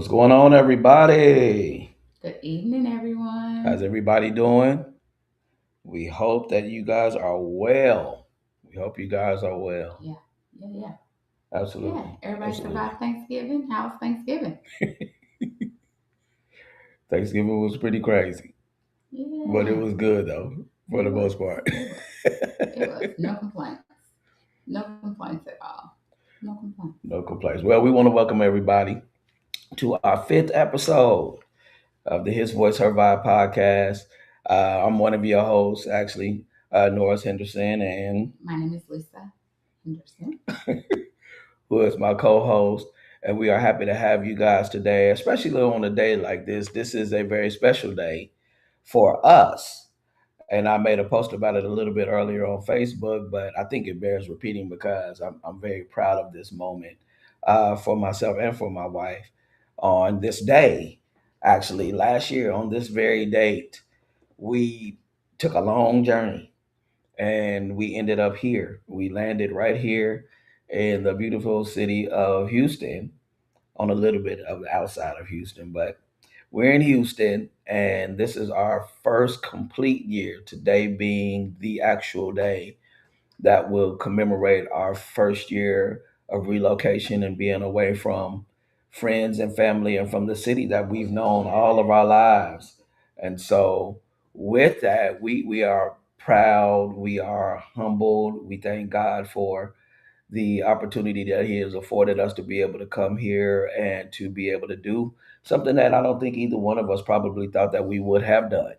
What's going on, everybody? Good evening, How's everyone. everybody doing? We hope that you guys are well. We hope you guys are well. Yeah, yeah. Yeah, Absolutely. everybody Absolutely. survived Thanksgiving. How's Thanksgiving? Thanksgiving was pretty crazy, but it Yeah, was good, though, for the it was. most part. It was. It was. No complaints. No complaints at all. No complaints. No complaints. Well, we want to welcome everybody to our fifth episode of the His Voice, Her Vibe podcast. I'm one of your hosts, actually, Norris Henderson, and My name is Lisa Henderson. who is my co-host, and we are happy to have you guys today, especially on a day like this. This is a very special day for us. And I made a post about it a little bit earlier on Facebook, but I think it bears repeating because I'm very proud of this moment for myself and for my wife. On this day, actually, last year on this very date, we took a long journey and we ended up here. We landed right here in the beautiful city of Houston, on a little bit of the outside of Houston, but we're in Houston, and this is our first complete year. Today being the actual day that will commemorate our first year of relocation and being away from friends and family and from the city that we've known all of our lives. And so, with that, we are proud, we are humbled, we thank God for the opportunity that He has afforded us to be able to come here and to be able to do something that I don't think either one of us probably thought that we would have done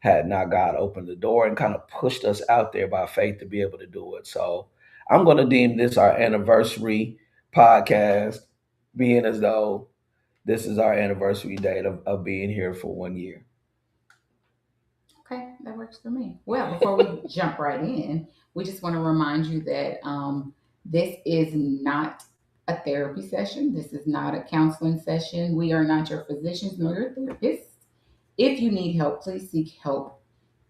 had not God opened the door and kind of pushed us out there by faith to be able to do it. So I'm going to deem this our anniversary podcast, being as though this is our anniversary date of being here for 1 year. Okay, that works for me. Well, before we jump right in, we just want to remind you that this is not a therapy session. This is not a counseling session. We are not your physicians nor your therapists. If you need help, please seek help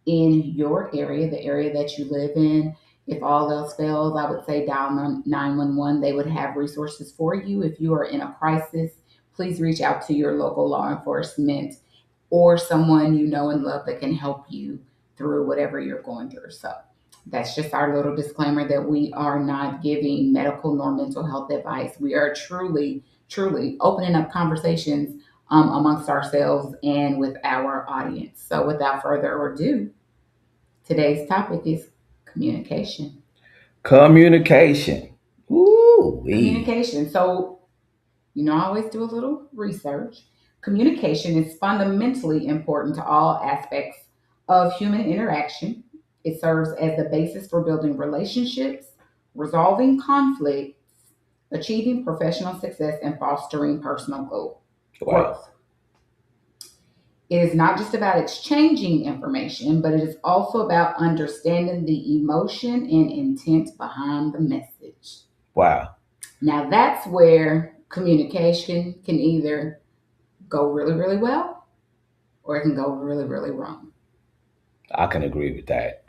in your area, the area that you live in. If all else fails, I would say dial 911. They would have resources for you. If you are in a crisis, please reach out to your local law enforcement or someone you know and love that can help you through whatever you're going through. So that's just our little disclaimer that we are not giving medical nor mental health advice. We are truly opening up conversations amongst ourselves and with our audience. So without further ado, today's topic is communication. Communication. Ooh-wee. Communication. So, I always do a little research. Communication is fundamentally important to all aspects of human interaction. It serves as the basis for building relationships, resolving conflicts, achieving professional success, and fostering personal Wow. growth. It is not just about exchanging information, but it is also about understanding the emotion and intent behind the message. Wow. Now, that's where communication can either go really well or it can go really wrong. I can agree with that.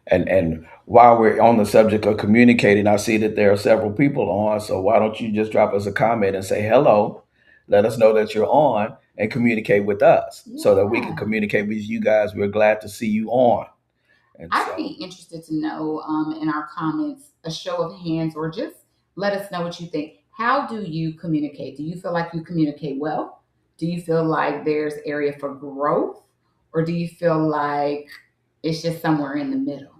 And while we're on the subject of communicating, I see that there are several people on. So why don't you just drop us a comment and say hello? Let us know that you're on and communicate with us so that we can Yeah. communicate with you guys. We're glad to see you on. And I'd be so, interested to know in our comments a show of hands or just let us know what you think. How do you communicate? Do you feel like you communicate well? Do you feel like there's area for growth? Or do you feel like it's just somewhere in the middle?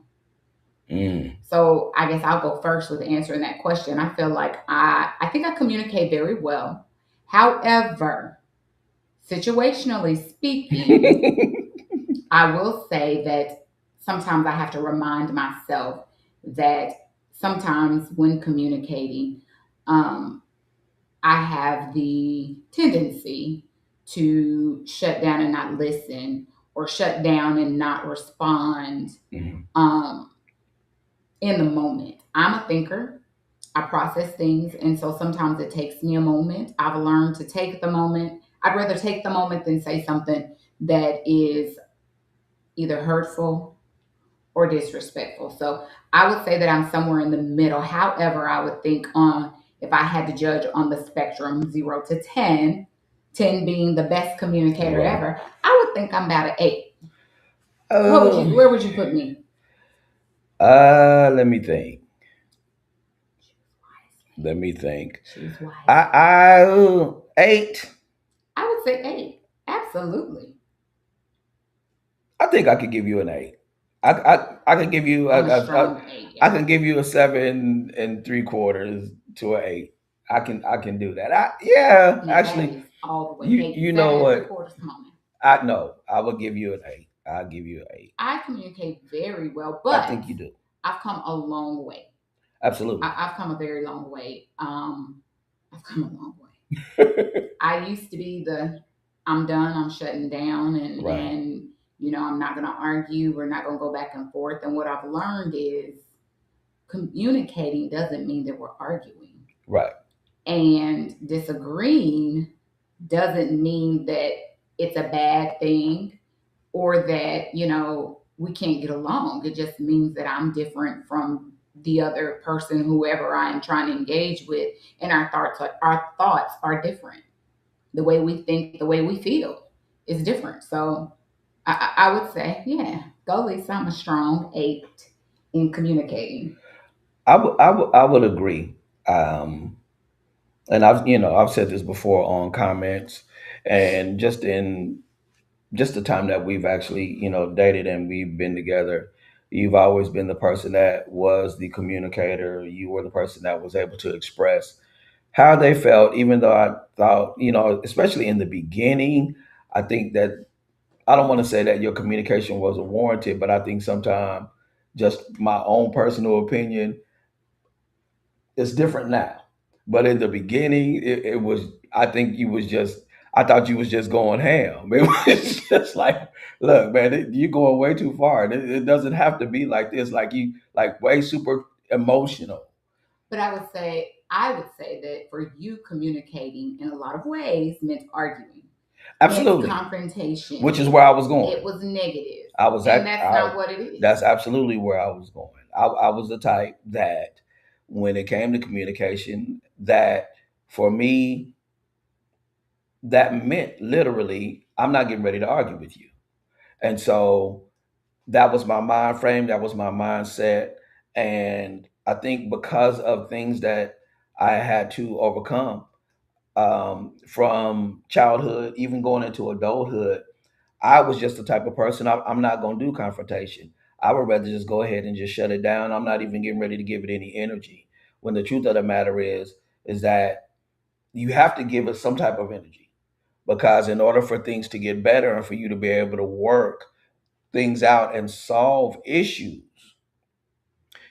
mm, So I guess I'll go first with answering that question. I feel like I think I communicate very well. However, situationally speaking, I will say that sometimes I have to remind myself that sometimes when communicating, um, I have the tendency to shut down and not listen or shut down and not respond mm, um, in the moment. I'm a thinker. I process things. And so sometimes it takes me a moment. I've learned to take the moment. I'd rather take the moment than say something that is either hurtful or disrespectful. So I would say that I'm somewhere in the middle. However, I would think on if I had to judge on the spectrum 0 to 10, 10 being the best communicator Right. ever, I would think I'm about an 8. Oh, Where would you put me? let me think. Let me think. Choose wisely. I 8. I would say 8. Absolutely. I think I could give you an 8. I could give you I'm a strong 8. I Yeah. can give you a 7 3/4 to an 8. I can do that. Yeah, Now that actually, is all the way. you 8, know 7 what? 3/4. Come on, man. I know. I will give you an 8. I'll give you an 8. I communicate very well, I but think you do. I've come a long way. Absolutely. I've come a very long way. I've come a long way. I used to be the I'm done, I'm shutting down, Right. and I'm not gonna argue, we're not gonna go back and forth. And what I've learned is communicating doesn't mean that we're arguing. Right. And disagreeing doesn't mean that it's a bad thing or that, we can't get along. It just means that I'm different from the other person, whoever I am trying to engage with, and our thoughts are different. The way we think, the way we feel is different. So I would say, yeah, go Lisa. I'm a strong 8 in communicating. I would agree. Um, and I've said this before on comments, and just the time that we've actually dated and we've been together, you've always been the person that was the communicator. You were the person that was able to express how they felt, even though I thought, especially in the beginning, I think that I don't want to say that your communication wasn't warranted, but I think sometimes, just my own personal opinion, it's different now. But in the beginning, it was. I think you was just. I thought you was just going ham. It was just like, look, man, you're going way too far. It doesn't have to be like this. Like you, like way super emotional. But I would say that for you, communicating in a lot of ways meant arguing, meant Absolutely, confrontation. which is where I was going. It was negative, I was and at. that's not what it is. That's absolutely where I was going. I was the type that when it came to communication, that for me, that meant literally, I'm not getting ready to argue with you. And so that was my mind frame, that was my mindset. And I think because of things that I had to overcome, from childhood, even going into adulthood, I was just the type of person, I'm not going to do confrontation. I would rather just go ahead and just shut it down. I'm not even getting ready to give it any energy. When the truth of the matter is that you have to give it some type of energy, because in order for things to get better and for you to be able to work things out and solve issues,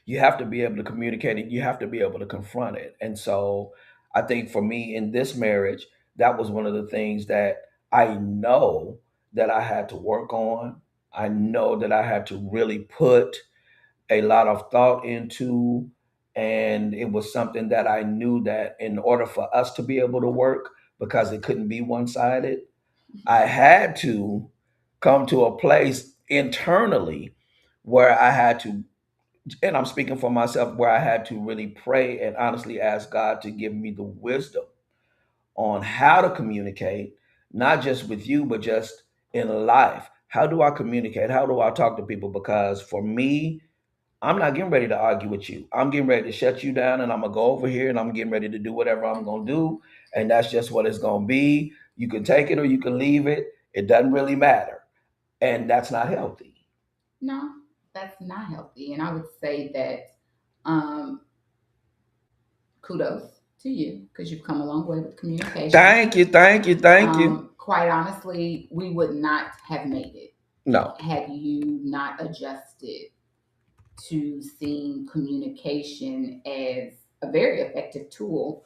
you have to be able to communicate it. You have to be able to confront it. And so I think for me in this marriage, that was one of the things that I know that I had to work on. I know that I had to really put a lot of thought into. And it was something that I knew that in order for us to be able to work, because it couldn't be one sided, I had to come to a place internally where I had to, and I'm speaking for myself, where I had to really pray and honestly ask God to give me the wisdom on how to communicate, not just with you, but just in life. How do I communicate? How do I talk to people? Because for me, I'm not getting ready to argue with you. I'm getting ready to shut you down, and I'm gonna go over here and I'm getting ready to do whatever I'm gonna do. And that's just what it's gonna be. You can take it or you can leave it. It doesn't really matter. And that's not healthy. No, that's not healthy. And I would say that um, kudos to you because you've come a long way with communication. Thank you, thank you, thank you. Quite honestly, we would not have made it No, had you not adjusted to seeing communication as a very effective tool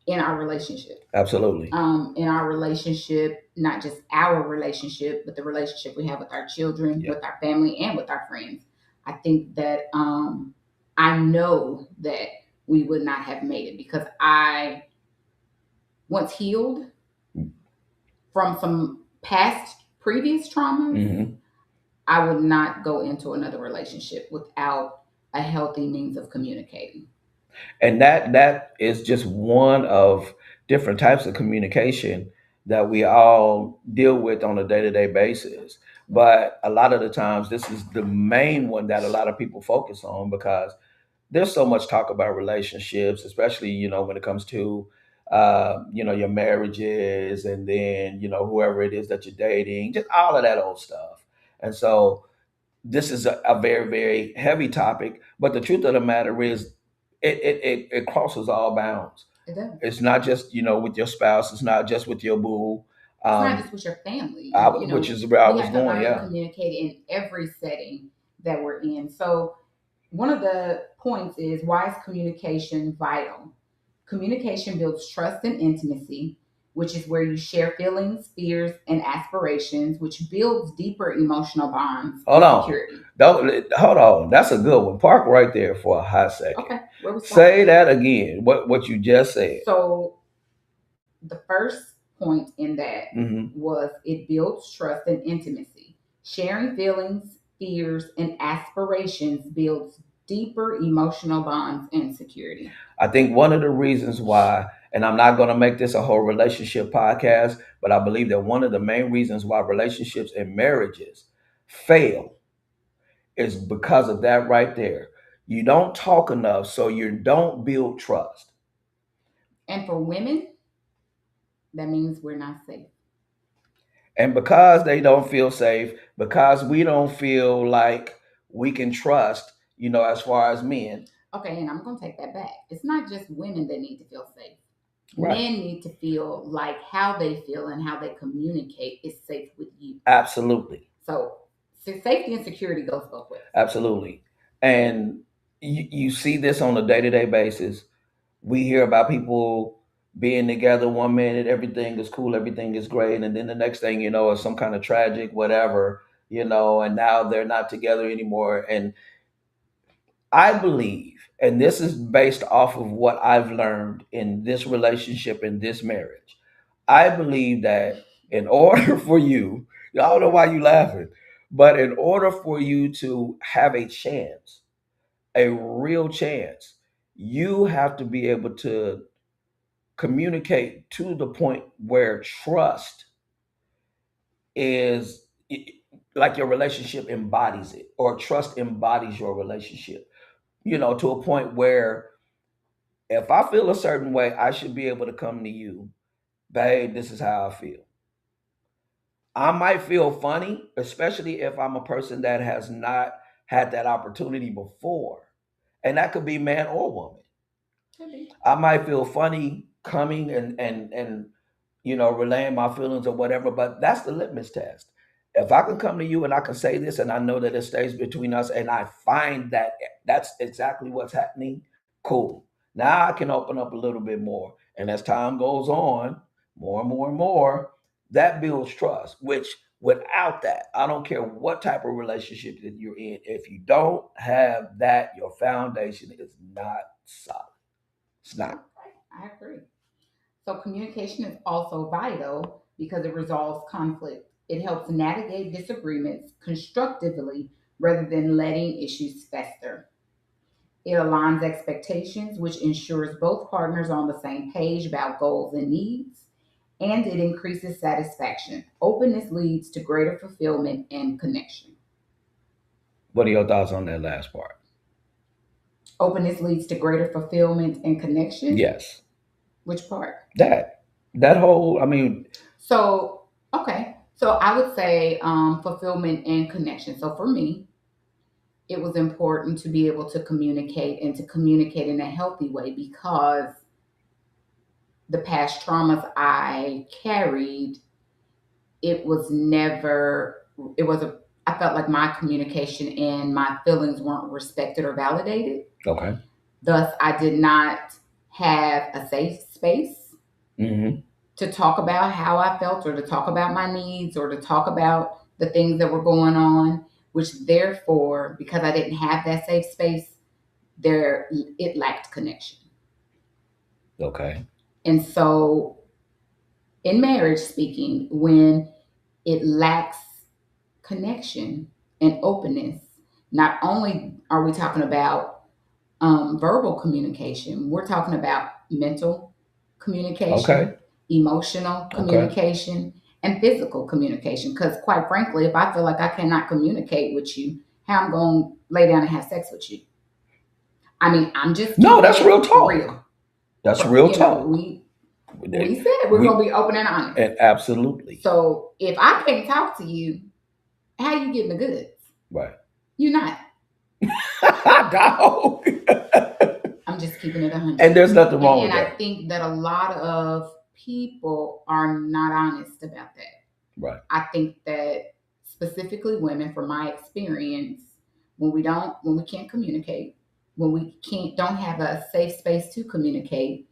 in our relationship. absolutely. In our relationship, not just our relationship, but the relationship we have with our children, Yeah. with our family, and with our friends. I think that I know that we would not have made it because I once healed from some past previous traumas. Hmm. I would not go into another relationship without a healthy means of communicating. And that is just one of different types of communication that we all deal with on a day-to-day basis. But a lot of the times, this is the main one that a lot of people focus on because there's so much talk about relationships, especially when it comes to your marriages, and then whoever it is that you're dating, just all of that old stuff. And so this is a very, very heavy topic. But the truth of the matter is, it crosses all bounds. It does. It's not just with your spouse. It's not just with your boo. It's not just with your family. Which is where I we was have to going. learn to Yeah. communicate in every setting that we're in. So one of the points is, why is communication vital? Communication builds trust and intimacy, which is where you share feelings, fears, and aspirations, which builds deeper emotional bonds Hold and on. security. Hold on. That's a good one. Park right there for a hot second. Okay, where we start? Say that again. What you just said. So the first point in that was, it builds trust and intimacy. Sharing feelings, fears, and aspirations builds deeper emotional bonds and security. I think one of the reasons why, and I'm not going to make this a whole relationship podcast, but I believe that one of the main reasons why relationships and marriages fail is because of that right there. You don't talk enough, so you don't build trust. And for women, that means we're not safe. And because they don't feel safe, because we don't feel like we can trust, as far as men. Okay, and I'm going to take that back. It's not just women that need to feel safe. Right. Men need to feel like how they feel and how they communicate is safe with you. Absolutely. So safety and security goes both ways. Absolutely. And you see this on a day-to-day basis. We hear about people being together one minute, everything is cool, everything is great, and then the next thing you know is some kind of tragic whatever, and now they're not together anymore. And I believe, and this is based off of what I've learned in this relationship, in this marriage, I believe that in order for you, I don't know why you laughing, but in order for you to have a chance, a real chance, you have to be able to communicate to the point where trust is like your relationship embodies it, or trust embodies your relationship, to a point where if I feel a certain way, I should be able to come to you, babe, this is how I feel. I might feel funny, especially if I'm a person that has not had that opportunity before. And that could be man or woman. I might feel funny coming and relaying my feelings or whatever, but that's the litmus test. If I can come to you and I can say this and I know that it stays between us and I find that that's exactly what's happening, cool. Now I can open up a little bit more. And as time goes on, more and more and more, that builds trust, which without that, I don't care what type of relationship that you're in, if you don't have that, your foundation is not solid. It's not. I agree. So communication is also vital because it resolves conflict. It helps navigate disagreements constructively rather than letting issues fester. It aligns expectations, which ensures both partners are on the same page about goals and needs, and it increases satisfaction. Openness leads to greater fulfillment and connection. What are your thoughts on that last part? Openness leads to greater fulfillment and connection. Yes. Which part? That whole, I mean. So, okay. So I would say fulfillment and connection. So for me, it was important to be able to communicate and to communicate in a healthy way, because the past traumas I carried, it was never, it was a, I felt like my communication and my feelings weren't respected or validated. Okay. Thus, I did not have a safe space to talk about how I felt, or to talk about my needs, or to talk about the things that were going on, which therefore, because I didn't have that safe space, it lacked connection. Okay. And so in marriage speaking, when it lacks connection and openness, not only are we talking about verbal communication, we're talking about mental communication. Okay. emotional Okay. communication, and physical communication. Because quite frankly, if I feel like I cannot communicate with you, how I'm going to lay down and have sex with you? I mean, I'm just No, keeping that's it real talk. real. That's real You know, talk. we said we're We gonna be open and honest. and absolutely So if I can't talk to you, how you getting the goods? right. You're not. Dog. I'm just keeping it 100. And there's nothing wrong And with I that. think that a lot of people are not honest about that. Right. I think that specifically women, from my experience, when we can't communicate, when we can't don't have a safe space to communicate,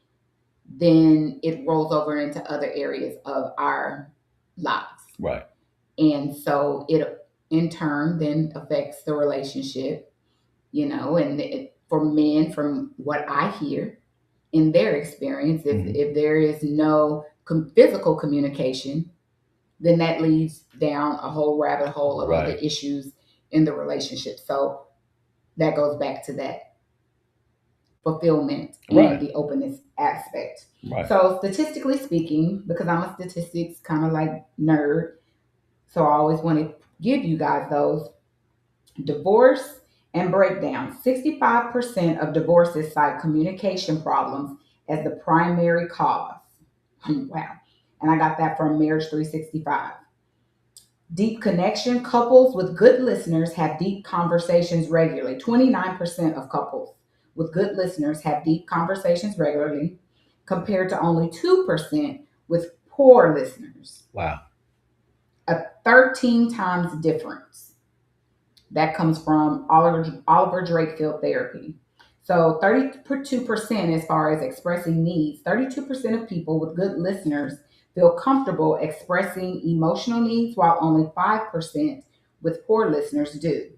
then it rolls over into other areas of our lives. Right. And so it in turn then affects the relationship, and for men, from what I hear in their experience, Mhm. if there is no physical communication, then that leads down a whole rabbit hole of other Right. issues in the relationship. So that goes back to that fulfillment and Right. the openness aspect. Right. So statistically speaking, because I'm a statistics kind of like nerd, so I always want to give you guys those. Divorce and breakdown. 65% of divorces cite communication problems as the primary cause. Wow. And I got that from Marriage 365. Deep connection. Couples with good listeners have deep conversations regularly. 29% of couples with good listeners have deep conversations regularly, compared to only 2% with poor listeners. Wow. A 13 times difference. That comes from Oliver Drakefield therapy. So 32%, as far as expressing needs, 32% of people with good listeners feel comfortable expressing emotional needs, while only 5% with poor listeners do.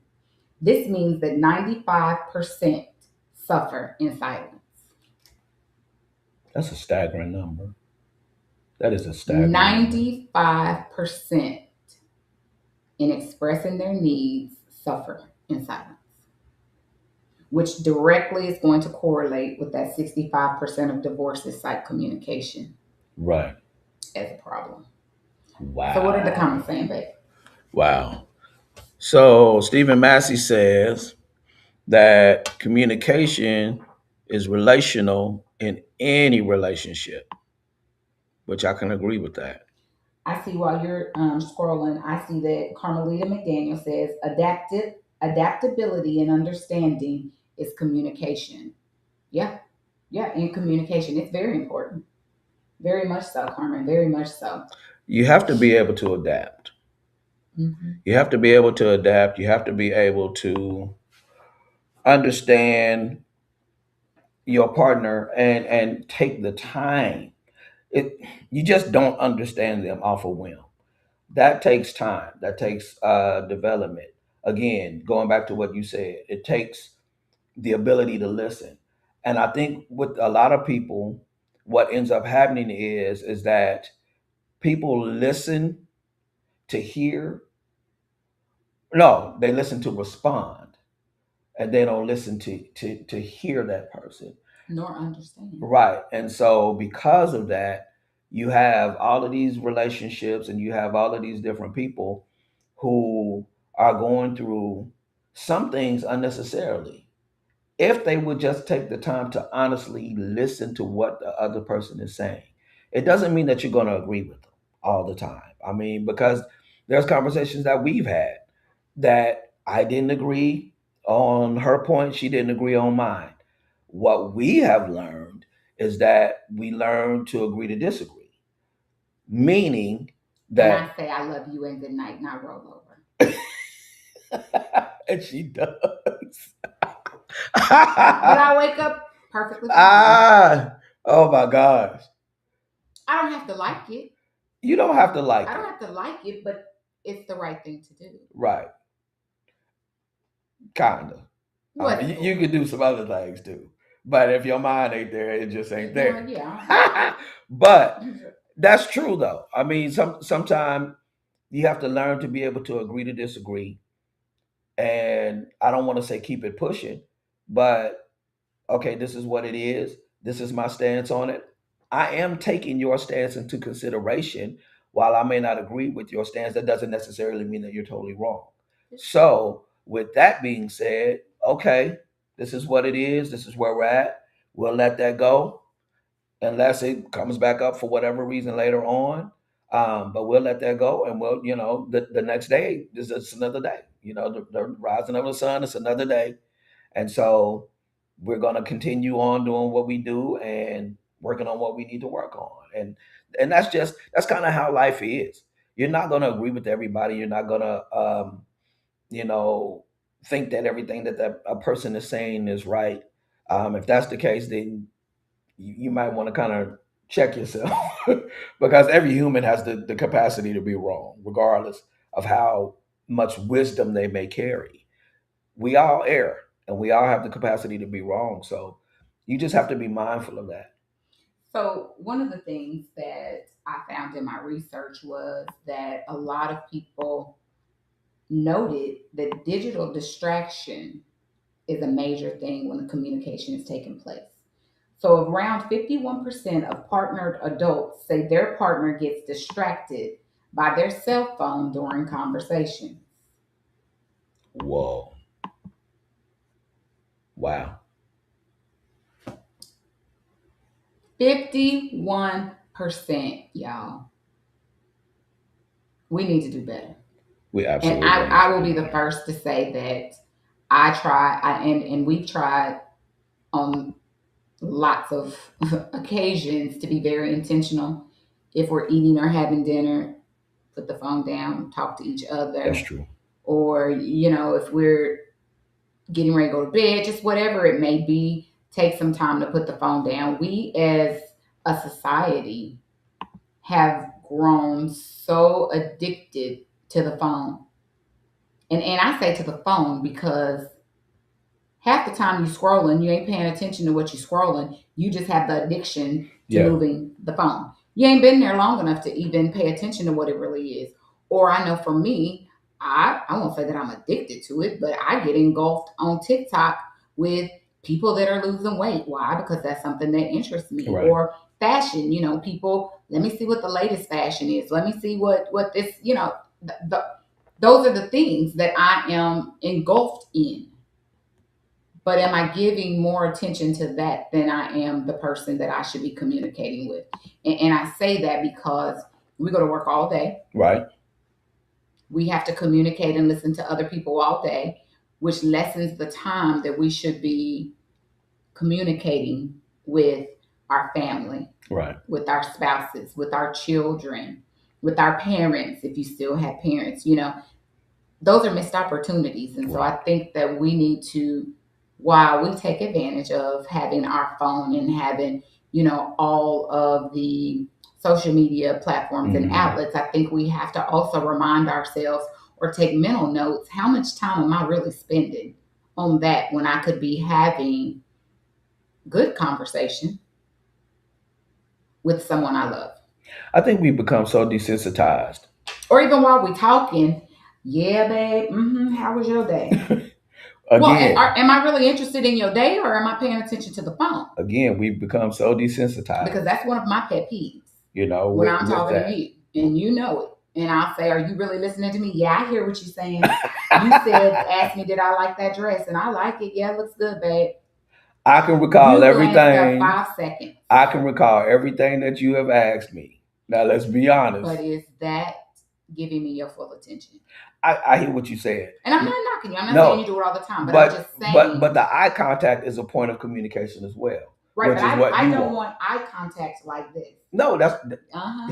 This means that 95% suffer in silence. That's a staggering number. That is a staggering number. 95% in expressing their needs suffer in silence, which directly is going to correlate with that 65% of divorces cite communication Right. as a problem. So, what are the Wow. comments saying, babe? Wow. So Stephen Massey says that communication is relational in any relationship, which I can agree with that. I see while you're scrolling, I see that Carmelita McDaniel says adaptability and understanding is communication. Yeah, yeah, in communication, it's very important. Very much so, Carmen. Very much so. You have to be able to adapt. Hmm. You have to be able to adapt. You have to be able to understand your partner and take the time. It You just don't understand them off a whim. That takes time. That takes development. Again, going back to what you said, it takes the ability to listen. And I think with a lot of people, what ends up happening is that people listen to hear. No, they listen to respond, and they don't listen to hear that person. Nor understand. Right. And so because of that, you have all of these relationships and you have all of these different people who are going through some things unnecessarily. If they would just take the time to honestly listen to what the other person is saying, it doesn't mean that you're going to agree with them all the time. I mean, because there's conversations that we've had that I didn't agree on her point, she didn't agree on mine. What we have learned is that we learn to agree to disagree, meaning And I that, say I love you and good night, not roll over. and she does. But I wake up perfectly fine. Ah, oh my gosh. I don't have to like it. You don't have to I like don't it. have to like it, but it's the right thing to do. Right. Kinda. I mean, What you for? could do some other things too. But if your mind ain't there, it just ain't Well, there. yeah. But that's true though. I mean, sometimes you have to learn to be able to agree to disagree. And I don't want to say keep it pushing, but okay, this is what it is. This is my stance on it. I am taking your stance into consideration. While I may not agree with your stance, that doesn't necessarily mean that you're totally wrong. So, with that being said, okay, this is what it is. This is where we're at. We'll let that go unless it comes back up for whatever reason later on. But we'll let that go, and we'll, the next day is just another day. The rising of the sun is another day, and so we're going to continue on doing what we do and working on what we need to work on. And that's kind of how life is. You're not going to agree with everybody. You're not going to you know think that everything that a person is saying is right. If that's the case, then you might want to kind of check yourself because every human has the capacity to be wrong, regardless of how much wisdom they may carry. We all err and we all have the capacity to be wrong. So you just have to be mindful of that. So, one of the things that I found in my research was that a lot of people noted that digital distraction is a major thing when the communication is taking place. So, around 51% of partnered adults say their partner gets distracted by their cell phone during conversation. Whoa. Wow. 51%, y'all. We need to do better. We And absolutely I will be the first to say that and we've tried on lots of occasions to be very intentional. If we're eating or having dinner, put the phone down, talk to each That's other, true. or if we're getting ready to go to bed, just whatever it may be, take some time to put the phone down. We as a society have grown so addicted to the phone. And I say to the phone because half the time you scrolling, you ain't paying attention to what you're scrolling. You just have the addiction to Yeah. moving the phone. You ain't been there long enough to even pay attention to what it really is. Or I know for me, I won't say that I'm addicted to it, but I get engulfed on TikTok with people that are losing weight. Why? Because that's something that interests me. Right. Or fashion, people, let me see what the latest fashion is. Let me see what this, those are the things that I am engulfed in. But am I giving more attention to that than I am the person that I should be communicating with? And I say that because we go to work all day. Right. We have to communicate and listen to other people all day, which lessens the time that we should be communicating with our family, Right. with our spouses, with our children, with our parents, if you still have parents. Those are missed opportunities. And so I think that we need to, while we take advantage of having our phone and having, all of the social media platforms and outlets, I think we have to also remind ourselves or take mental notes. How much time am I really spending on that when I could be having good conversation with someone I love? I think we become so desensitized. Or even while we're talking, yeah, babe, how was your day? Well, Again, am I really interested in your day or am I paying attention to the phone? again, we've become so desensitized. Because that's one of my pet peeves when with, I'm with talking that. to you and you know it. And I'll say, are you really listening to me? Yeah, I hear what you're saying. You said, ask me, did I like that dress? And I like it. Yeah, it looks good, babe. I can recall You glanced up everything. 5 seconds. I can recall everything that you have asked me. Now, let's be honest. But is that giving me your full attention? I hear what you said. And I'm not knocking you. I'm not saying you do it all the time. But I'm just saying. But the eye contact is a point of communication as well. Right, which but is what I you don't want eye contact like this. No, that's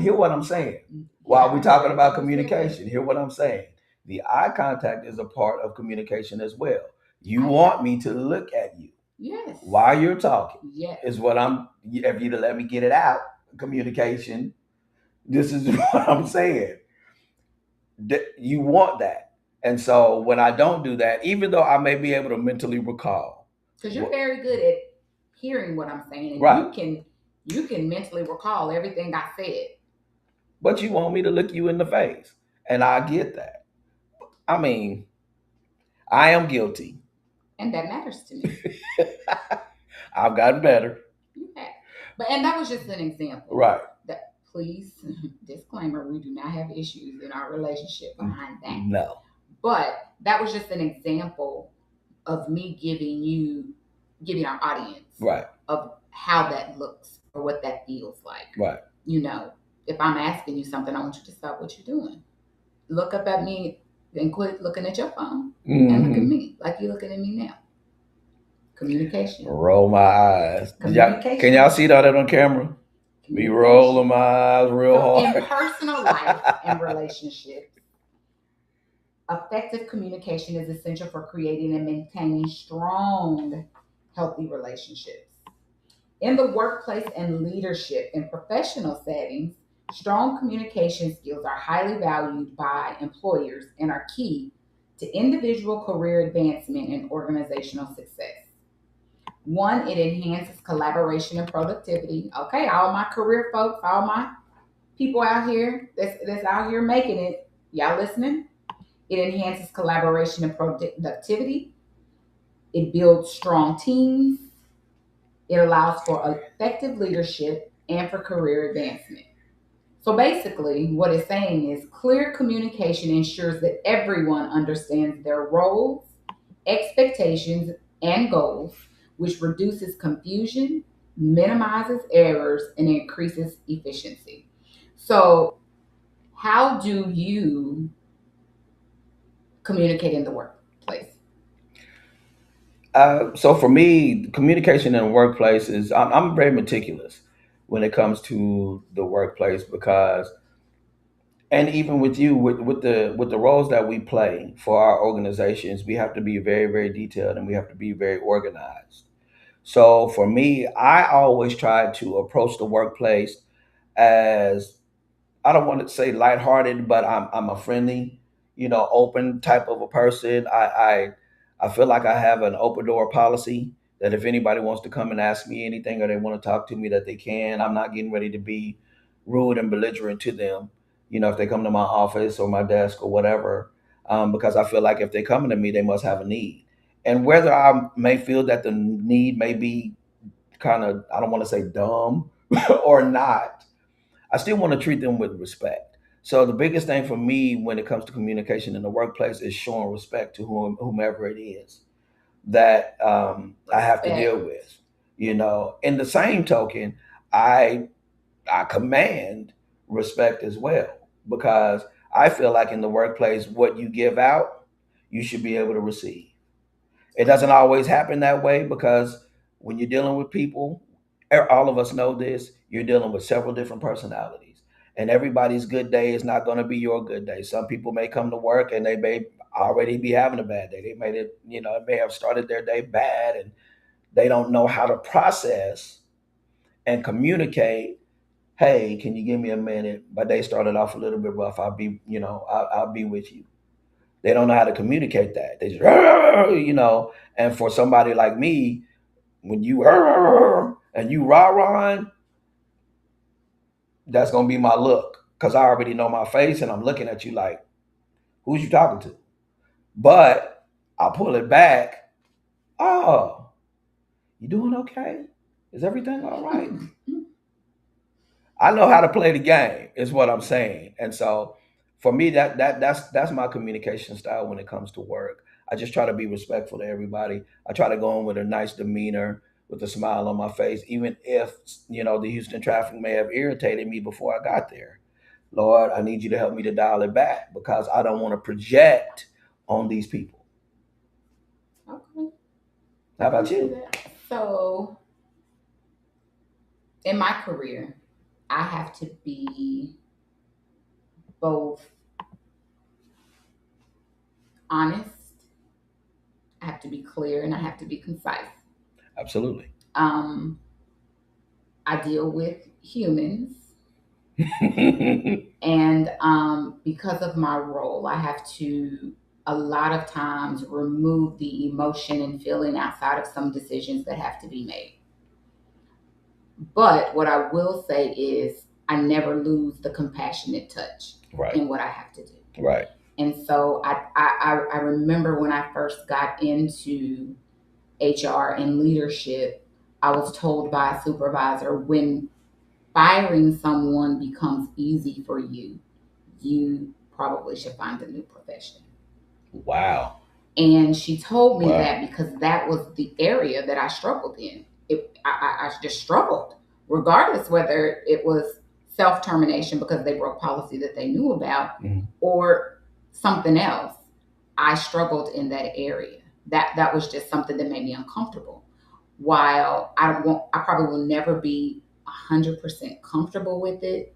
hear what I'm saying. While we're talking about communication, hear what I'm saying. The eye contact is a part of communication as well. You want me to look at you. Yes. While you're talking. Yes. Is what I'm if you to let me get it out. Communication. This is what I'm saying. You want that. And so when I don't do that, even though I may be able to mentally recall. Because you're very good at hearing what I'm saying. And right. You can mentally recall everything I said. But you want me to look you in the face. And I get that. I mean, I am guilty. And that matters to me. I've gotten better. You have. But and that was just an example. Right. That please disclaimer, we do not have issues in our relationship behind that. No. But that was just an example of me giving our audience Right. of how that looks or what that feels like. Right. You know, if I'm asking you something, I want you to stop what you're doing. Look up at me and quit looking at your phone and look at me like you're looking at me now. Communication. Roll my eyes. Communication. Can y'all see that on camera? Me rolling my eyes real hard. In personal life and relationships, effective communication is essential for creating and maintaining strong, healthy relationships. In the workplace and leadership in professional settings, strong communication skills are highly valued by employers and are key to individual career advancement and organizational success. One, it enhances collaboration and productivity. Okay, all my career folks, all my people out here that's out here making it, y'all listening? It enhances collaboration and productivity. It builds strong teams. It allows for effective leadership and for career advancement. So basically, what it's saying is clear communication ensures that everyone understands their roles, expectations, and goals, which reduces confusion, minimizes errors, and increases efficiency. So, how do you communicate in the workplace? So for me, communication in the workplace is I'm very meticulous when it comes to the workplace because, and even with you with the roles that we play for our organizations, we have to be very very detailed and we have to be very organized. So for me, I always try to approach the workplace as, I don't want to say lighthearted, but I'm a friendly, open type of a person. I feel like I have an open door policy that if anybody wants to come and ask me anything or they want to talk to me, that they can. I'm not getting ready to be rude and belligerent to them. If they come to my office or my desk or whatever, because I feel like if they're coming to me, they must have a need. And whether I may feel that the need may be kind of, I don't want to say dumb or not, I still want to treat them with respect. So the biggest thing for me when it comes to communication in the workplace is showing respect to whomever it is that I have to deal with. In the same token, I I command respect as well because I feel like in the workplace, what you give out, you should be able to receive. It doesn't always happen that way because when you're dealing with people, all of us know this, you're dealing with several different personalities. And everybody's good day is not going to be your good day. Some people may come to work and they may already be having a bad day. They made it, it may have started their day bad and they don't know how to process and communicate. Hey, can you give me a minute? My day started off a little bit rough. I'll be with you. They don't know how to communicate that. They just, and for somebody like me, when you and you rah-rahing, that's gonna be my look. Cause I already know my face and I'm looking at you like, who's you talking to? But I pull it back. Oh, you doing okay? Is everything all right? I know how to play the game, is what I'm saying. And so for me, that's my communication style when it comes to work. I just try to be respectful to everybody. I try to go in with a nice demeanor, with a smile on my face, even if the Houston traffic may have irritated me before I got there. Lord, I need you to help me to dial it back because I don't want to project on these people. Okay. How about you? So, in my career, I have to be both honest, I have to be clear, and I have to be concise. Absolutely. Um, I deal with humans, and because of my role, I have to a lot of times remove the emotion and feeling outside of some decisions that have to be made. But what I will say is, I never lose the compassionate touch Right. in what I have to do. Right. And so I remember when I first got into HR and leadership, I was told by a supervisor, when firing someone becomes easy for you, you probably should find a new profession. Wow. And she told me Wow. that because that was the area that I struggled in. I just struggled, regardless whether it was self termination because they broke policy that they knew about, or something else. I struggled in that area. That was just something that made me uncomfortable. While I probably will never be 100% comfortable with it.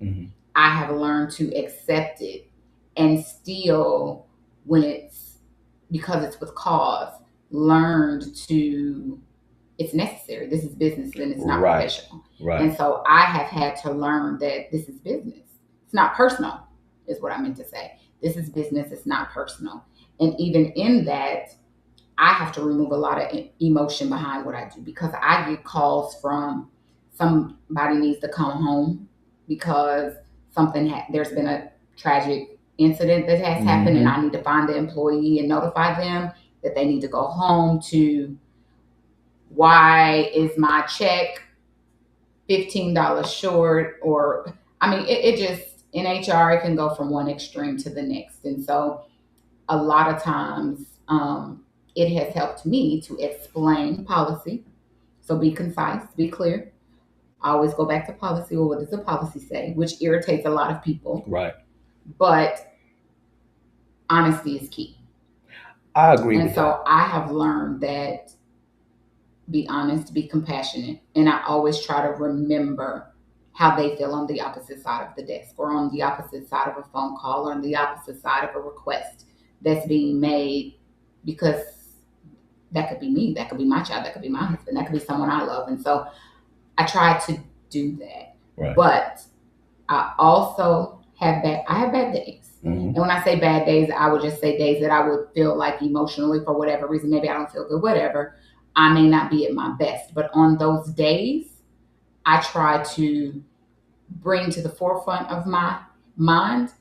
I have learned to accept it and still, when it's because it's with cause, learned to it's necessary. This is business and it's not Right. professional. Right. And so I have had to learn that this is business. It's not personal, is what I meant to say. This is business, it's not personal. And even in that, I have to remove a lot of emotion behind what I do because I get calls from somebody needs to come home because there's been a tragic incident that has happened and I need to find the employee and notify them that they need to go home. To why is my check $15 short? Or I mean, it just in HR it can go from one extreme to the next. And so a lot of times it has helped me to explain policy. So be concise, be clear. I always go back to policy, or what does the policy say, which irritates a lot of people. Right. But honesty is key. I agree and with so that. I have learned that be honest, be compassionate. And I always try to remember how they feel on the opposite side of the desk, or on the opposite side of a phone call, or on the opposite side of a request that's being made, because that could be me, that could be my child, that could be my husband, that could be someone I love. And so I try to do that. Right. But I also I have bad days. And when I say bad days, I would just say days that I would feel like emotionally, for whatever reason, maybe I don't feel good, whatever, I may not be at my best. But on those days, I try to bring to the forefront of my mind,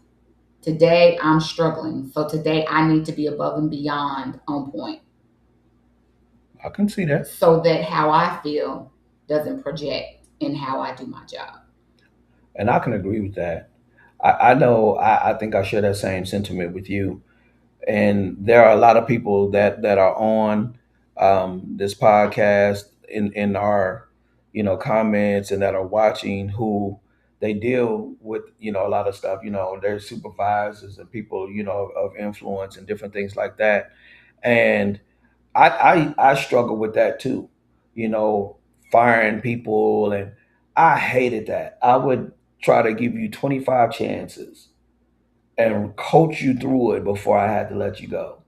today I'm struggling. So today I need to be above and beyond on point. I can see that. So that how I feel doesn't project in how I do my job. And I can agree with that. I know I think I share that same sentiment with you. And there are a lot of people that are on this podcast in our comments, and that are watching, who they deal with a lot of stuff. Their supervisors and people of influence and different things like that. And I struggle with that too. You know, firing people, and I hated that. I would try to give you 25 chances and coach you through it before I had to let you go.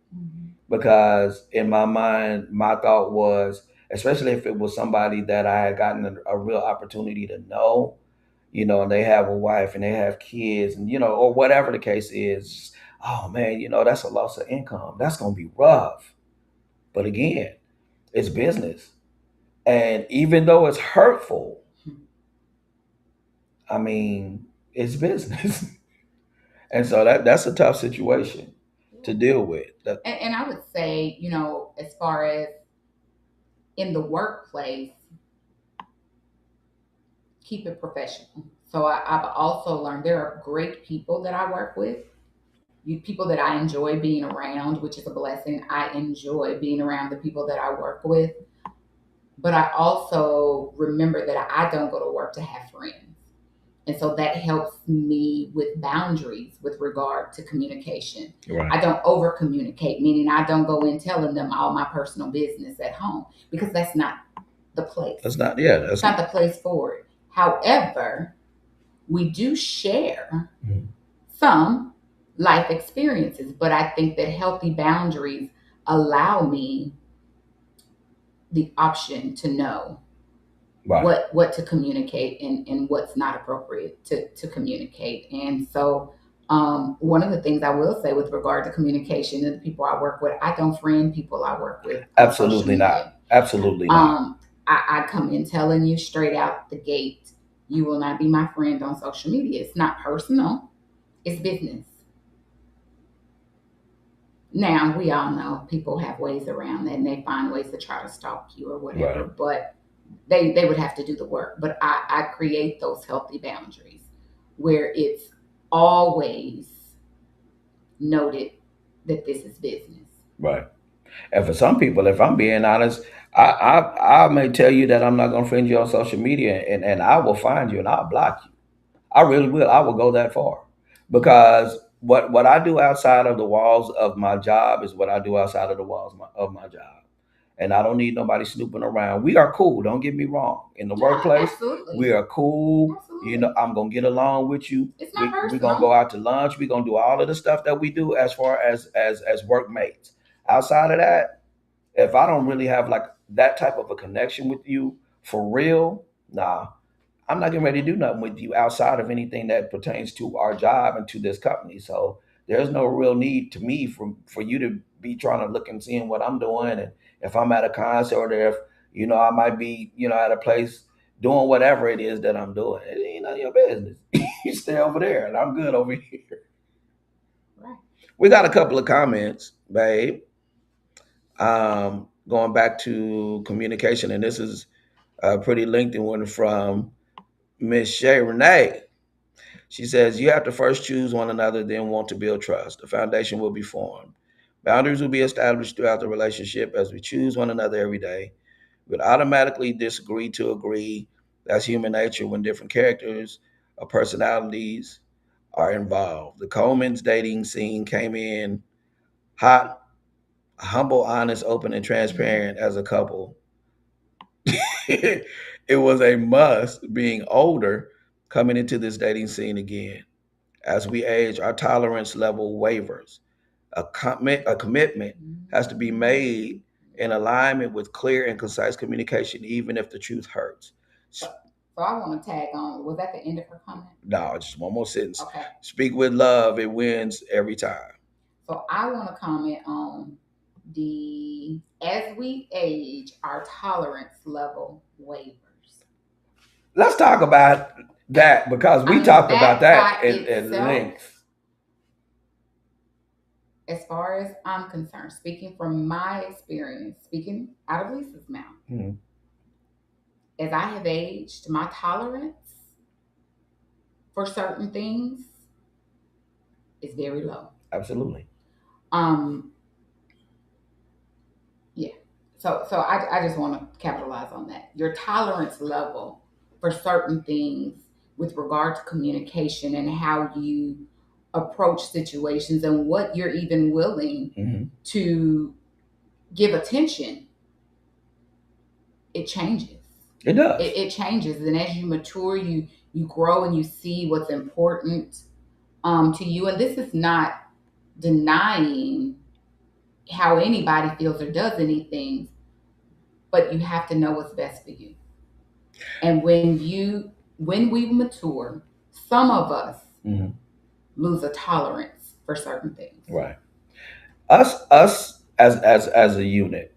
Because in my mind, my thought was, especially if it was somebody that I had gotten a real opportunity to know, and they have a wife and they have kids, and or whatever the case is. Oh man, that's a loss of income. That's gonna be rough. But again, it's business. And even though it's hurtful, I mean, it's business. And so that's a tough situation to deal with. And I would say, as far as in the workplace, keep it professional. So I've also learned there are great people that I work with, people that I enjoy being around, which is a blessing. I enjoy being around the people that I work with. But I also remember that I don't go to work to have friends. And so that helps me with boundaries with regard to communication. Right. I don't over communicate, meaning I don't go in telling them all my personal business at home, because that's not the place. That's not the place for it. However, we do share some life experiences, but I think that healthy boundaries allow me the option to know what to communicate and what's not appropriate to communicate. And so one of the things I will say with regard to communication and the people I work with, I don't friend people I work with. Absolutely not. Absolutely not. I come in telling you straight out the gate, you will not be my friend on social media. It's not personal, it's business. Now, we all know people have ways around that, and they find ways to try to stalk you or whatever. Right. But they would have to do the work. But I create those healthy boundaries where it's always noted that this is business. Right. And for some people, if I'm being honest, I may tell you that I'm not going to friend you on social media, and I will find you and I'll block you. I really will. I will go that far because what I do outside of the walls of my job is what I do outside of the walls of my job, and I don't need nobody snooping around. We are cool. Don't get me wrong. In the Yeah, workplace, we absolutely. are cool. You know, Absolutely. I'm gonna get along with you. It's not We're gonna go personal. out to lunch. We're gonna do all of the stuff that we do as far as workmates. Outside of that, if I don't really have like that type of a connection with you for real, nah, I'm not getting ready to do nothing with you outside of anything that pertains to our job and to this company. So there's no real need to me for you to be trying to look and seeing what I'm doing, and if I'm at a concert or if I might be at a place doing whatever it is that I'm doing. It ain't none of your business. You stay over there, and I'm good over here. Right. We got a couple of comments, babe. Going back to communication, and this is a pretty lengthy one from Miss Shay Renee. She says, you have to first choose one another, then want to build trust. The foundation will be formed. Boundaries will be established throughout the relationship as we choose one another every day. We'll automatically disagree to agree. That's human nature when different characters or personalities are involved. The Coleman's dating scene came in hot, humble, honest, open, and transparent as a couple. It was a must being older coming into this dating scene again. As we age, our tolerance level wavers. A commitment has to be made in alignment with clear and concise communication, even if the truth hurts. So, so I want to tag on. Was that the end of her comment? No, just one more sentence. Okay. Speak with love, it wins every time. So I want to comment on the as we age, our tolerance level wavers. Let's talk about that because we talked about that that by in itself, length. as far as I'm concerned, speaking from my experience, speaking out of Lisa's mouth, Mhm. as I have aged, my tolerance for certain things is very low. Absolutely. Um, yeah. So I just want to capitalize on that. Your tolerance level for certain things with regard to communication and how you approach situations and what you're even willing Mm-hmm. to give attention, it changes. It does. It changes, and as you mature, you grow and you see what's important to you. And this is not denying how anybody feels or does anything, but you have to know what's best for you. And when we mature, some of us Mm-hmm. lose a tolerance for certain things. Right. Us as a unit,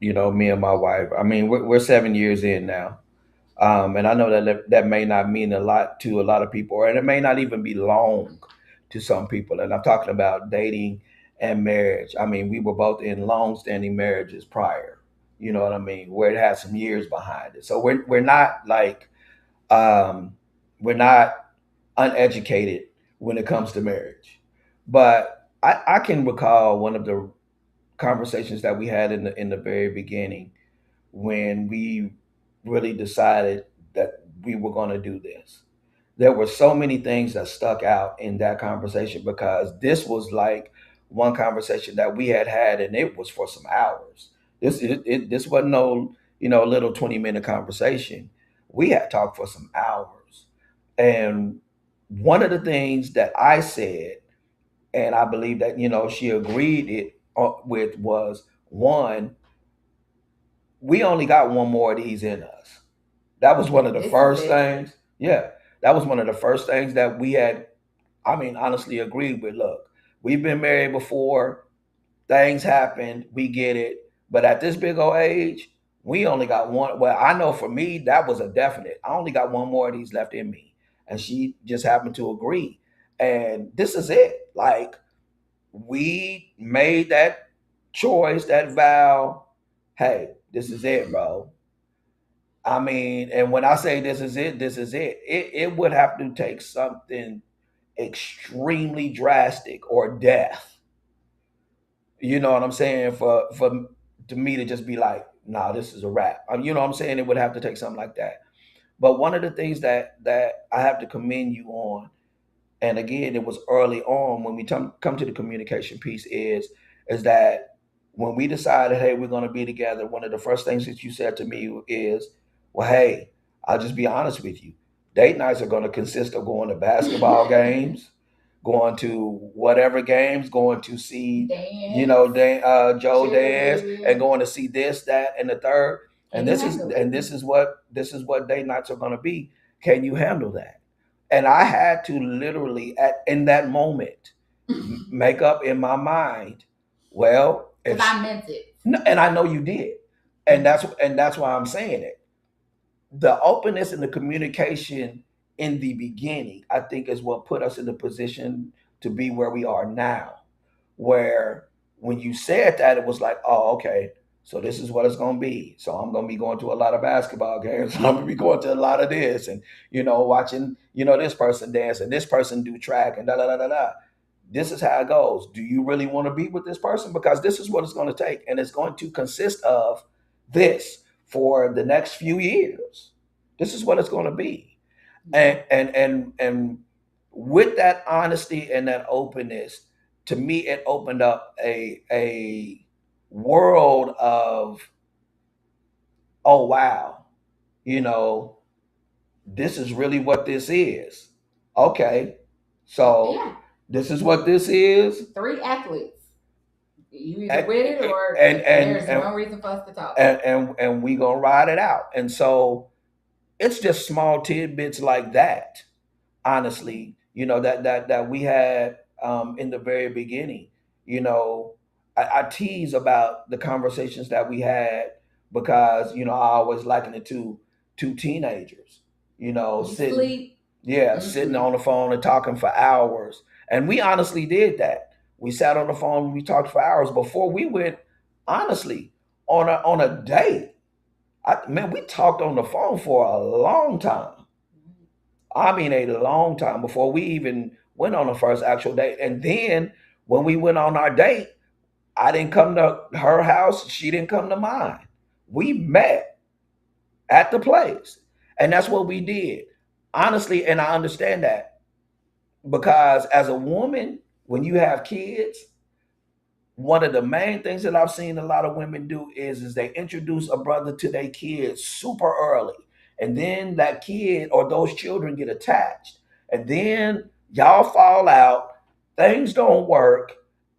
me and my wife. I mean, we're 7 years in now. And I know that may not mean a lot to a lot of people, and it may not even be long to some people. And I'm talking about dating and marriage. I mean, we were both in long-standing marriages prior. You know what I mean? Where it had some years behind it. So we're not like um, we're not uneducated when it comes to marriage. But I can recall one of the conversations that we had in the very beginning when we really decided that we were going to do this. There were so many things that stuck out in that conversation because this was like one conversation that we had, and it was for some hours. This wasn't no little 20-minute conversation. We had talked for some hours, and one of the things that I said, and I believe that she agreed it with was one, we only got one more of these in us. That was one of the This is first it. things. Yeah, that was one of the first things that we had. I mean, honestly, agreed with. Look, we've been married before. Things happen. We get it. But at this big old age, we only got one. Well, I know for me, that was a definite. I only got one more of these left in me. And she just happened to agree. And this is it. Like, we made that choice, that vow. Hey, this is it, bro. I mean, and when I say this is it, this is it. It would have to take something extremely drastic or death. You know what I'm saying? For to me to just be like, nah, this is a wrap. You know what I'm saying? It would have to take something like that. But one of the things that I have to commend you on, and again, it was early on when we come to the communication piece, is that when we decided, hey, we're going to be together, one of the first things that you said to me is, well, hey, I'll just be honest with you. Date nights are going to consist of going to basketball games, going to whatever games, going to see, Dance, Joe dance, and cheerleading. going to see this, that, and the third. Can And you this is handle it? and this is what date nights are going to be. Can you handle that? And I had to literally in that moment make up in my mind, well, Because I meant it. and I know you did, and that's why I'm saying it. The openness and the communication in the beginning, I think, is what put us in the position to be where we are now. Where when you said that, it was like, oh, okay, so this is what it's going to be. So I'm going to be going to a lot of basketball games. I'm going to be going to a lot of this, and watching this person dance and this person do track and da da da da da. This is how it goes. Do you really want to be with this person? Because this is what it's going to take, and it's going to consist of this for the next few years. This is what it's going to be, and with that honesty and that openness, to me, it opened up a world of, oh wow, you know, this is really what this is. Okay, so Yeah, this is what this is, 3 athletes. You either and with it or and and there's and no reason for us to talk. and we gonna ride it out. And so it's just small tidbits like that, honestly, that we had in the very beginning. you know I tease about the conversations that we had because I always liken it to two teenagers, You sitting, sleep. yeah, sitting Mm-mm. on the phone and talking for hours. And we honestly did that. We sat on the phone and we talked for hours before we went, honestly, on a date. Man, we talked on the phone for a long time. I mean, a long time before we even went on the first actual date. And then when we went on our date, I didn't come to her house. She didn't come to mine. We met at the place. And that's what we did. Honestly, and I understand that because as a woman, when you have kids, one of the main things that I've seen a lot of women do is they introduce a brother to their kids super early. And then that kid or those children get attached. And then y'all fall out, things don't work.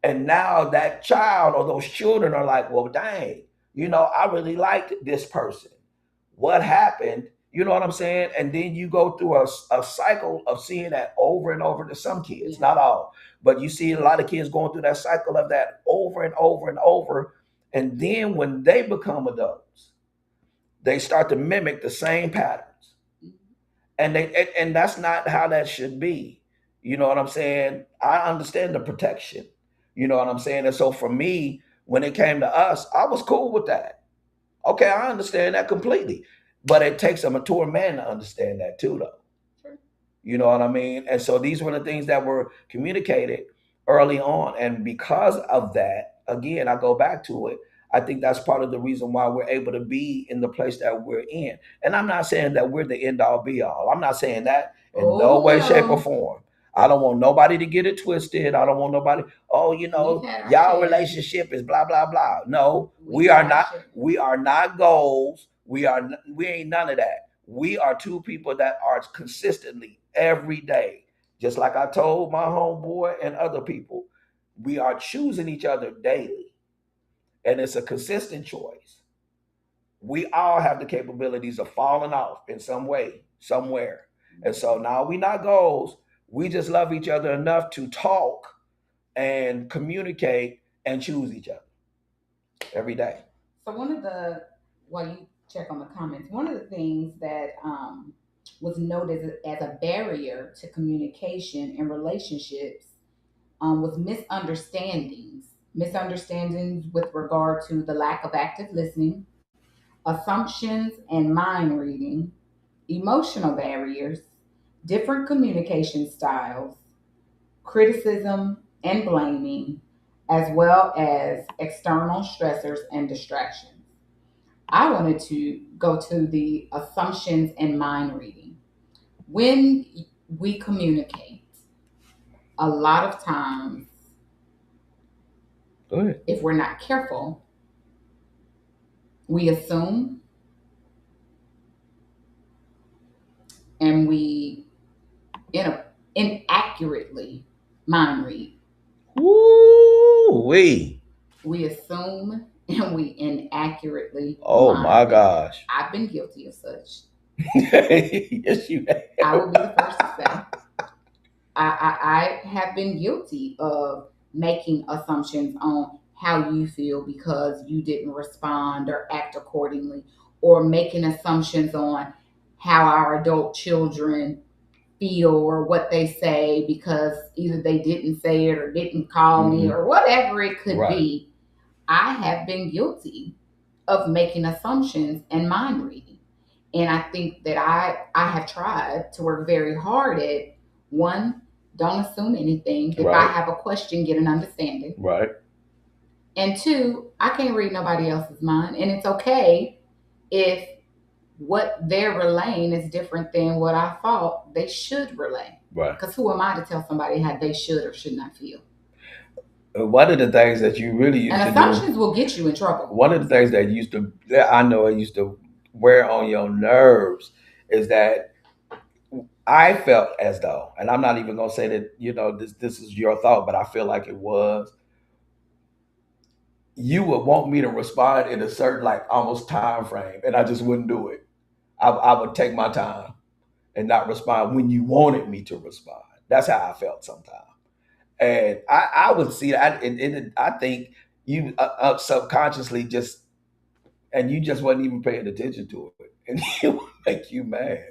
And now that child or those children are like, well, dang, I really liked this person. What happened? You know what I'm saying? And then you go through a cycle of seeing that over and over to some kids, Yeah. not all, but you see a lot of kids going through that cycle of that over and over and over. And then when they become adults, they start to mimic the same patterns. And that's not how that should be. You know what I'm saying? I understand the protection. You know what I'm saying? And so for me, when it came to us, I was cool with that. Okay, I understand that completely. But it takes a mature man to understand that too, though. Sure. You know what I mean? And so these were the things that were communicated early on. And because of that, again, I go back to it. I think that's part of the reason why we're able to be in the place that we're in. And I'm not saying that we're the end all be all. I'm not saying that in no Oh way, shape, or no. form. I don't want nobody to get it twisted. I don't want nobody, oh, We've had our y'all share. relationship is blah, blah, blah. No, We've had our share. we are not goals. We ain't none of that. We are two people that are consistently every day, just like I told my homeboy and other people, we are choosing each other daily, and it's a consistent choice. We all have the capabilities of falling off in some way, somewhere. And so now we not goals. We just love each other enough to talk and communicate and choose each other every day. So one of the while you check on the comments, one of the things that was noted as a barrier to communication and relationships was misunderstandings. Misunderstandings with regard to the lack of active listening, assumptions and mind reading, emotional barriers, different communication styles, criticism and blaming, as well as external stressors and distractions. I wanted to go to the assumptions and mind reading. When we communicate, a lot of times, Go ahead. if we're not careful, we assume and we inaccurately mind read. Woo wee. We assume and we inaccurately Oh mind my read. gosh. I've been guilty of such. Yes, you have. I will be the first to say. I have been guilty of making assumptions on how you feel because you didn't respond or act accordingly, or making assumptions on how our adult children feel or what they say because either they didn't say it or didn't call me or whatever it could Right. be. I have been guilty of making assumptions and mind reading. And I think that I have tried to work very hard at one, don't assume anything. If I Right. have a question, get an understanding. Right. And two, I can't read nobody else's mind. And it's okay if what they're relaying is different than what I thought they should relay. Right. Because who am I to tell somebody how they should or should not feel? One of the things that you really used And to assumptions will get you in trouble. one of the things that I know it used to wear on your nerves is that I felt as though, and I'm not even gonna say that, this is your thought, but I feel like it was, you would want me to respond in a certain, like, almost time frame, and I just wouldn't do it. I would take my time and not respond when you wanted me to respond. That's how I felt sometimes. And I would see that, and I think you subconsciously and you just wasn't even paying attention to it, and it would make you mad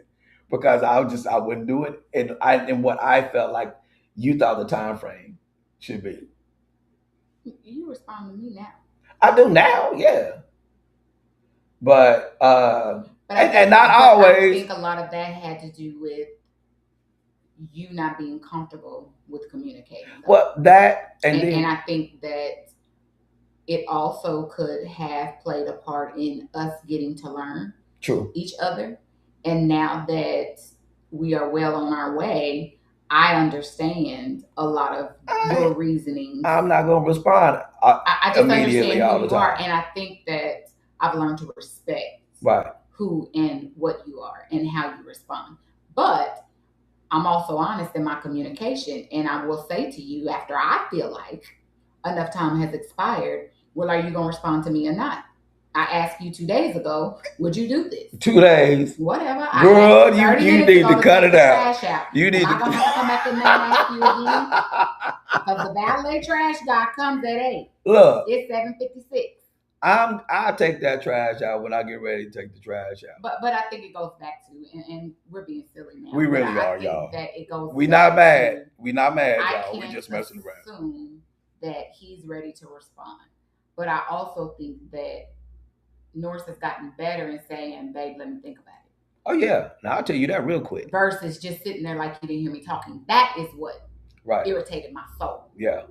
because I wouldn't do it, and what I felt like you thought the time frame should be. You respond to me now. I do now, yeah, but But I and think, not but I always. think a lot of that had to do with you not being comfortable with communicating. Though. Well, that and I think that it also could have played a part in us getting to learn true. each other. And now that we are well on our way, I understand a lot of your reasoning. I'm not going to respond I just immediately understand all who the you are, time. and I think that I've learned to respect Right. who and what you are and how you respond. But I'm also honest in my communication, and I will say to you after I feel like enough time has expired, well, are you going to respond to me or not? I asked you 2 days ago, would you do this? 2 days. Whatever. Girl, I asked you 30 you minutes need ago to cut take it the out. trash out. You need Am I to going to have to come back in there and ask you again? Because the valet trash guy comes at 8. Look, It's 7:56. I'll take that trash out when I get ready to take the trash out. But I think it goes back to, and we're being silly now. We really but I are, think y'all. that it goes We back not mad. to, We not mad, I y'all. We can't just messing around. assume that he's ready to respond. But I also think that Norris has gotten better in saying, babe, let me think about it. Oh, yeah. Now, I'll tell you that real quick. Versus just sitting there like you didn't hear me talking. That is what irritated my soul. Yeah.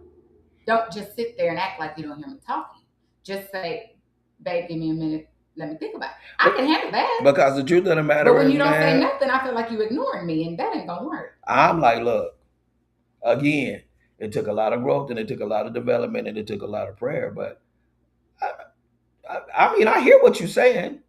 Don't just sit there and act like you don't hear me talking. Just say, babe, give me a minute. Let me think about it. I can handle that. Because the truth of the matter But when is, you don't say man, nothing, I feel like you ignoring me, and that ain't gonna work. I'm like, look, again, it took a lot of growth and it took a lot of development and it took a lot of prayer. But I mean, I hear what you're saying.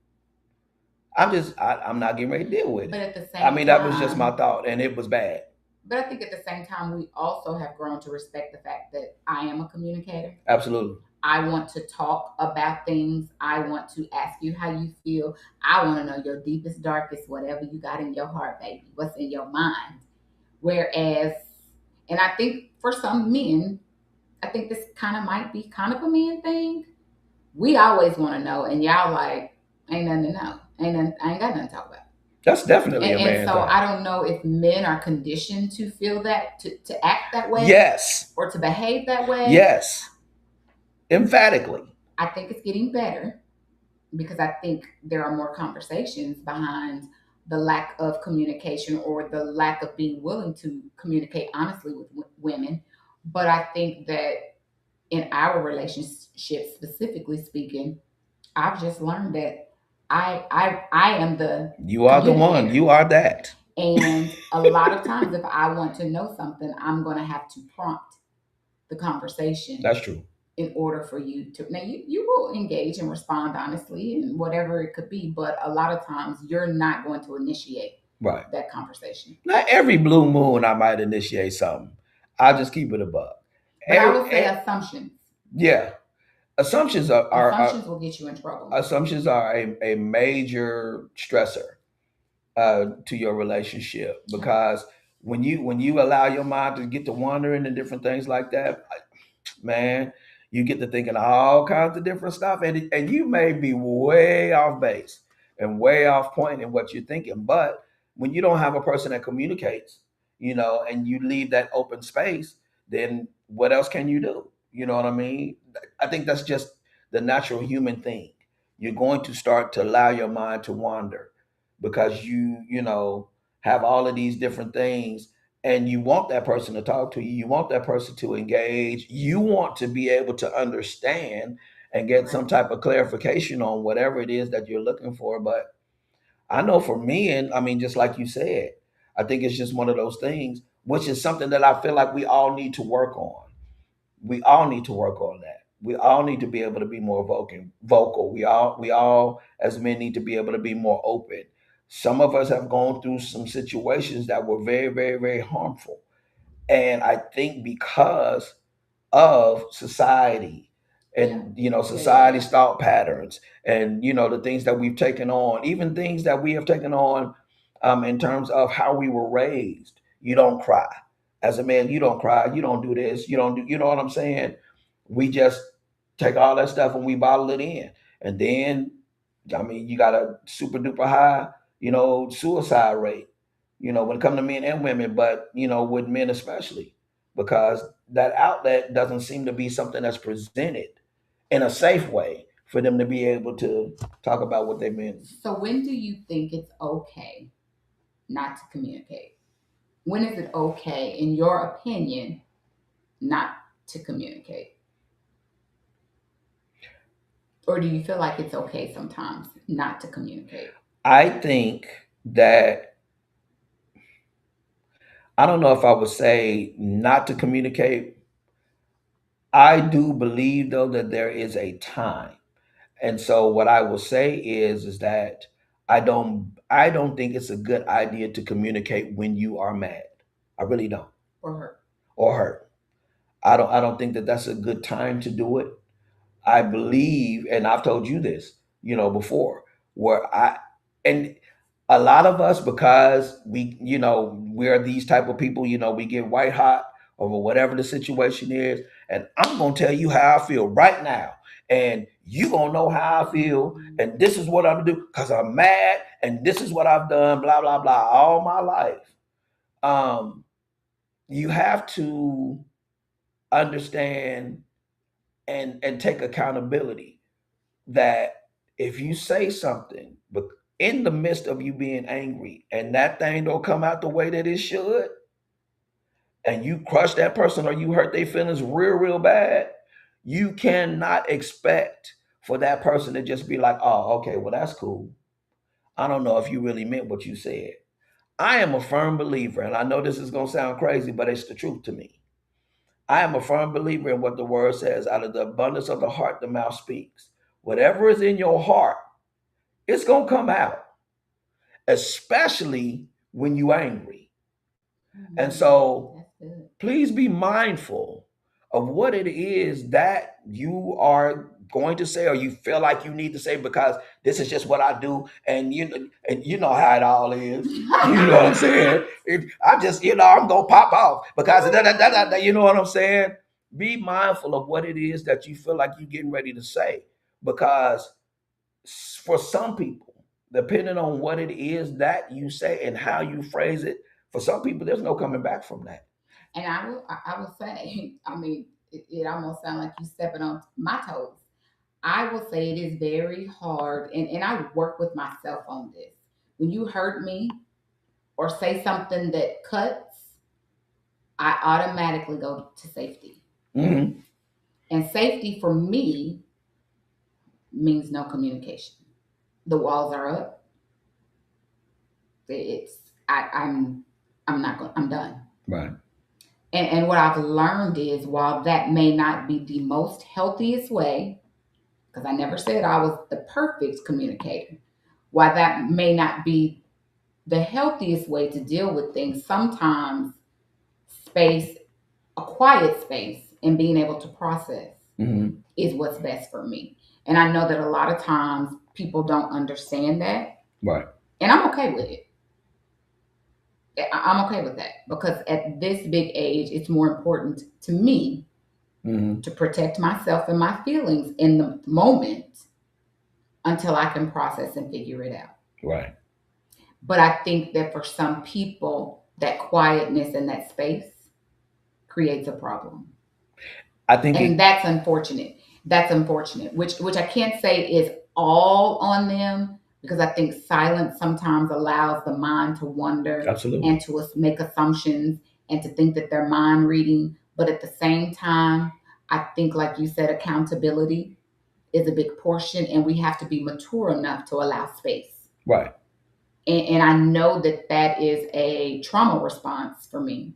I'm not getting ready to deal with But it. at the same time, that was just my thought, and it was bad. But I think at the same time, we also have grown to respect the fact that I am a communicator. Absolutely. I want to talk about things. I want to ask you how you feel. I want to know your deepest, darkest, whatever you got in your heart, baby. What's in your mind? Whereas, and I think for some men, I think this kind of might be kind of a man thing. We always want to know, and y'all like, ain't nothing to know. I ain't got nothing to talk about. That's definitely a man And so thing. I don't know if men are conditioned to feel that, to act that way. Yes. Or to behave that way. Yes. Emphatically. I think it's getting better. because I think there are more conversations behind the lack of communication or the lack of being willing to communicate honestly with women. But I think that in our relationship, specifically speaking, I've just learned that I am the You are the one. communicator. You are that. And a lot of times, if I want to know something, I'm going to have to prompt the conversation That's true. in order for you to. Now, you will engage and respond honestly and whatever it could be, but a lot of times you're not going to initiate Right. that conversation. Not every blue moon I might initiate something. I'll just keep it above. But I would say assumptions. Yeah. Assumptions Assumptions will get you in trouble. Assumptions are a major stressor to your relationship, because when you allow your mind to get to wandering and different things like that, man, you get to thinking all kinds of different stuff, and you may be way off base and way off point in what you're thinking. But when you don't have a person that communicates, and you leave that open space, then what else can you do? You know what I mean? I think that's just the natural human thing. You're going to start to allow your mind to wander because you have all of these different things, and you want that person to talk to you. You want that person to engage. You want to be able to understand and get some type of clarification on whatever it is that you're looking for. But I know for me, and I mean, just like you said, I think it's just one of those things, which is something that I feel like we all need to work on. We all need to work on that. We all need to be able to be more vocal. We all as men need to be able to be more open. Some of us have gone through some situations that were very, very, very harmful. And I think because of society and society's thought patterns, and the things that we've taken on, even things that we have taken on, in terms of how we were raised. You don't cry as a man. You don't cry. You don't do this. You don't do. You know what I'm saying? We just take all that stuff and we bottle it in, and then I mean, you got a super duper high, suicide rate, when it comes to men and women, but with men especially, because that outlet doesn't seem to be something that's presented in a safe way for them to be able to talk about what they've been. So, when do you think it's okay not to communicate? When is it okay, in your opinion, not to communicate? Or do you feel like it's okay sometimes not to communicate? I think that I don't know if I would say not to communicate. I do believe though that there is a time. And so what I will say is that I don't think it's a good idea to communicate when you are mad. I really don't. Or hurt? Or hurt. I don't think that that's a good time to do it. I believe, and I've told you this, before, where and a lot of us, because we're these type of people, we get white hot over whatever the situation is, and I'm gonna tell you how I feel right now, and you gonna know how I feel, and this is what I'm gonna do because I'm mad, and this is what I've done, blah blah blah, all my life. Um, you have to understand and take accountability that if you say something, but in the midst of you being angry, and that thing don't come out the way that it should, and you crush that person or you hurt their feelings real, real bad, you cannot expect for that person to just be like, oh, okay, well, that's cool. I don't know if you really meant what you said. I am a firm believer, and I know this is going to sound crazy, but it's the truth to me. I am a firm believer in what the word says: out of the abundance of the heart, the mouth speaks. Whatever is in your heart, it's going to come out, especially when you're angry. And so please be mindful of what it is that you are going to say or you feel like you need to say, because this is just what I do, and you know how it all is. You know what I'm saying? I just I'm gonna pop off because you know what I'm saying. Be mindful of what it is that you feel like you're getting ready to say, because for some people, depending on what it is that you say and how you phrase it, for some people, there's no coming back from that. And I will say, I mean, it almost sounds like you stepping on my toes. I will say it is very hard, and I work with myself on this. When you hurt me or say something that cuts, I automatically go to safety. Hmm. And safety for me means no communication. The walls are up. It's I'm not going. I'm done. Right. And what I've learned is while that may not be the most healthiest way, because I never said I was the perfect communicator, while that may not be the healthiest way to deal with things, sometimes space, a quiet space, and being able to process Hmm. is what's best for me. And I know that a lot of times people don't understand that, Right. and I'm okay with it. I'm okay with that because at this big age, it's more important to me Hmm. to protect myself and my feelings in the moment until I can process and figure it out. Right. But I think that for some people, that quietness and that space creates a problem. I think And it. that's unfortunate. That's unfortunate, which I can't say is all on them because I think silence sometimes allows the mind to wander Absolutely. and to make assumptions and to think that they're mind reading. But at the same time, I think, like you said, accountability is a big portion, and we have to be mature enough to allow space. Right. And I know that that is a trauma response for me.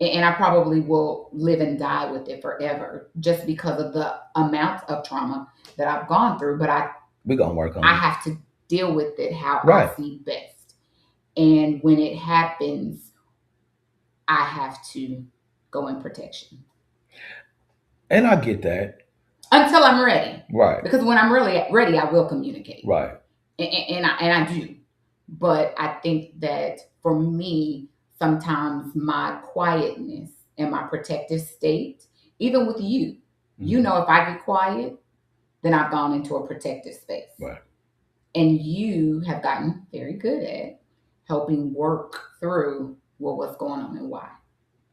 And I probably will live and die with it forever just because of the amount of trauma that I've gone through. But We're gonna work on I it. have to deal with it how I Right. see best. And when it happens, I have to go in protection And I get that. until I'm ready. Right. Because when I'm really ready, I will communicate. Right. And I do. But I think that for me, sometimes my quietness and my protective state, even with you, you Mhm. know, if I get quiet, then I've gone into a protective space. Right. And you have gotten very good at helping work through well, what's going on and why.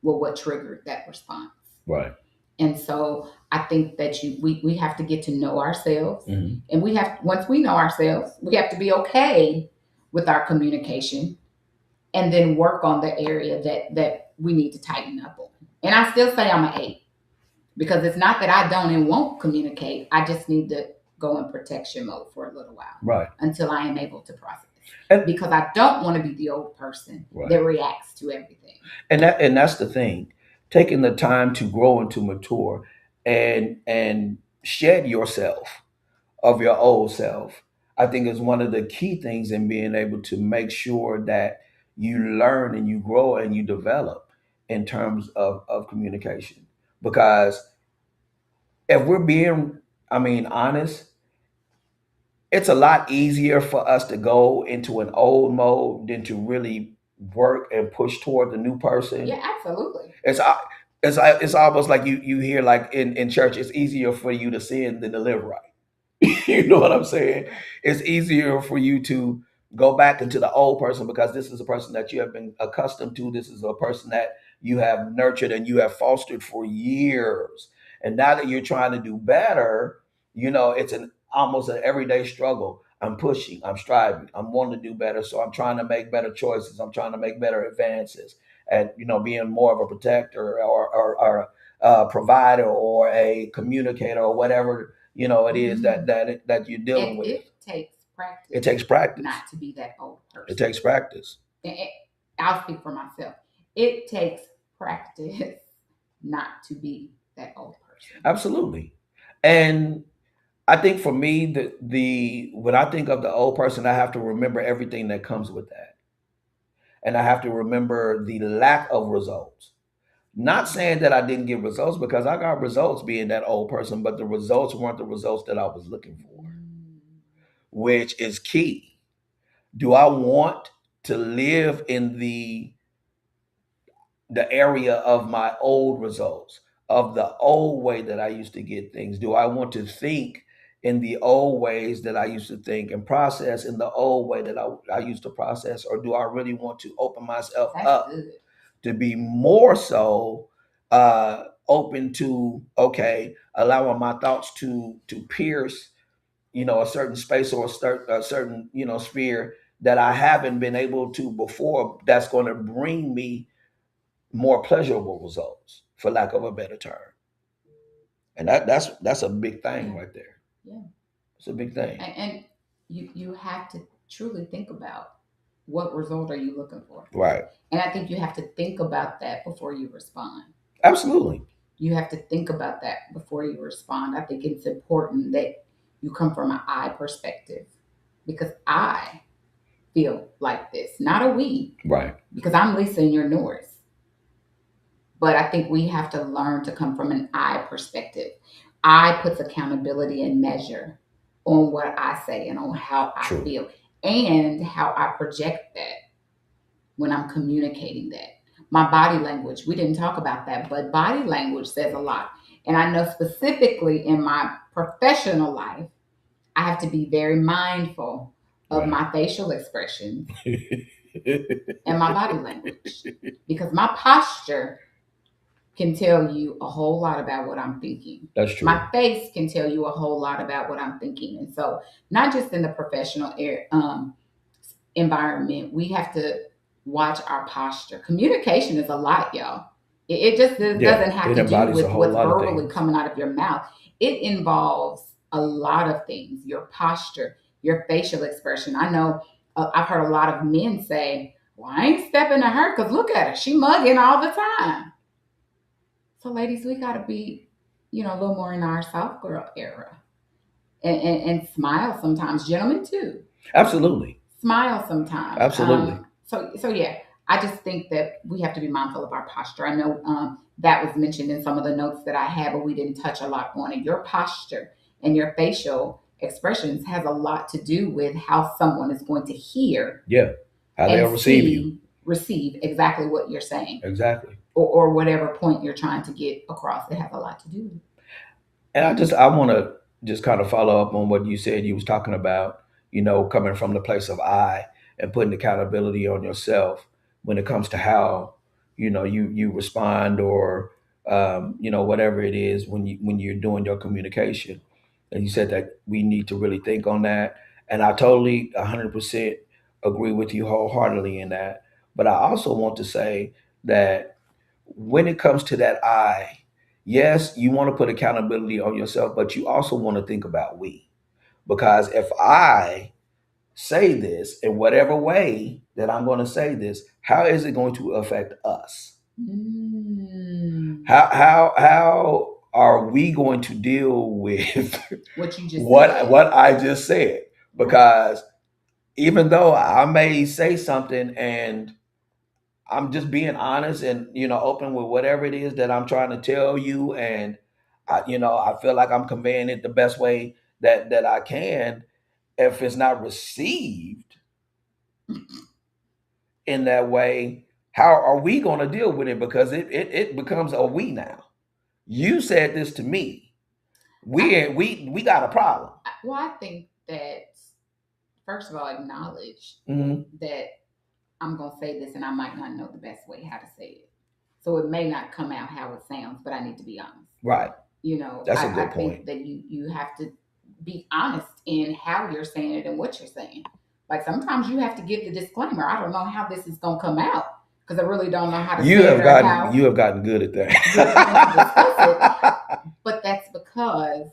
Well, what triggered that response. Right. And so I think that we have to get to know ourselves. Hmm. And we have once we know ourselves, we have to be okay with our communication and then work on the area that we need to tighten up on. And I still say I'm an 8 because it's not that I don't and won't communicate. I just need to go in protection mode for a little while Right. until I am able to process. And Because I don't want to be the old person right. that reacts to everything. And that's the thing. Taking the time to grow and to mature and shed yourself of your old self, I think is one of the key things in being able to make sure that you learn and you grow and you develop in terms of communication. Because if we're being, I mean, honest, it's a lot easier for us to go into an old mode than to really work and push toward the new person. Yeah, absolutely. It's almost like you hear like in church, it's easier for you to sin than to live right. You know what I'm saying? It's easier for you to go back into the old person because this is a person that you have been accustomed to. This is a person that you have nurtured and you have fostered for years. And now that you're trying to do better, it's an almost an everyday struggle. I'm pushing, I'm striving, I'm wanting to do better. So I'm trying to make better choices. I'm trying to make better advances and being more of a protector or provider or a communicator or whatever it is that you're dealing with. It takes practice. It takes practice. Not to be that old person. It takes practice. I'll speak for myself. It takes practice not to be that old person. Absolutely. And I think for me, the when I think of the old person, I have to remember everything that comes with that. And I have to remember the lack of results. Not saying that I didn't get results because I got results being that old person, but the results weren't the results that I was looking for, which is key. Do I want to live in the area of my old results, of the old way that I used to get things? Do I want to think in the old ways that I used to think and process in the old way that I used to process? Or do I really want to open myself That's up good. to be more so open to, okay, allowing my thoughts to pierce, a certain space or a certain, sphere that I haven't been able to before, that's going to bring me more pleasurable results, for lack of a better term. And that's a big thing Yeah. right there. Yeah. It's a big thing. And you have to truly think about what result are you looking for. Right. And I think you have to think about that before you respond. Absolutely. You have to think about that before you respond. I think it's important that you come from an I perspective, because I feel like this, not a we, Right. because I'm Lisa and you're Norris. But I think we have to learn to come from an I perspective. I puts accountability and measure on what I say and on how I True. feel and how I project that when I'm communicating that. My body language, we didn't talk about that, but body language says a lot. And I know specifically in my professional life, I have to be very mindful of Right. my facial expressions and my body language, because my posture can tell you a whole lot about what I'm thinking. That's true. My face can tell you a whole lot about what I'm thinking. And so, not just in the professional environment, we have to watch our posture. Communication is a lot, y'all. It just doesn't have it to do embodies a with whole what's lot of verbally things. coming out of your mouth. It involves a lot of things: your posture, your facial expression. I know I've heard a lot of men say, "Well, I ain't stepping to her because look at her, she mugging all the time." So, ladies, we got to be, a little more in our South girl era, and smile sometimes. Gentlemen too, Absolutely. smile sometimes. Absolutely. So yeah, I just think that we have to be mindful of our posture. I know that was mentioned in some of the notes that I had, but we didn't touch a lot on it. Your posture and your facial expressions has a lot to do with how someone is going to hear Yeah. How they'll and receive you. receive exactly what you're saying, Exactly. or whatever point you're trying to get across. It has a lot to do with it. And I want to just kind of follow up on what you said. You was talking about, coming from the place of I and putting accountability on yourself when it comes to how, you respond, or whatever it is when you're doing your communication. And you said that we need to really think on that. And I totally 100% agree with you wholeheartedly in that. But I also want to say that when it comes to that I, yes, you want to put accountability on yourself, but you also want to think about we. Because if I say this in whatever way that I'm going to say this, how is it going to affect us? Mm. How are we going to deal with What you just what said. what I just said? Because even though I may say something and I'm just being honest and open with whatever it is that I'm trying to tell you, and I feel like I'm conveying it the best way that I can. If it's not received in that way, how are we going to deal with it? Because it becomes a we now. You said this to me. We got a problem. Well, I think that first of all, acknowledge Hmm. that I'm going to say this and I might not know the best way how to say it. So it may not come out how it sounds, but I need to be honest. Right. That's a I good think point. that you have to be honest in how you're saying it and what you're saying. Like sometimes you have to give the disclaimer. I don't know how this is going to come out because I really don't know how to say it or how You have gotten good at we're going to discuss it. that. But that's because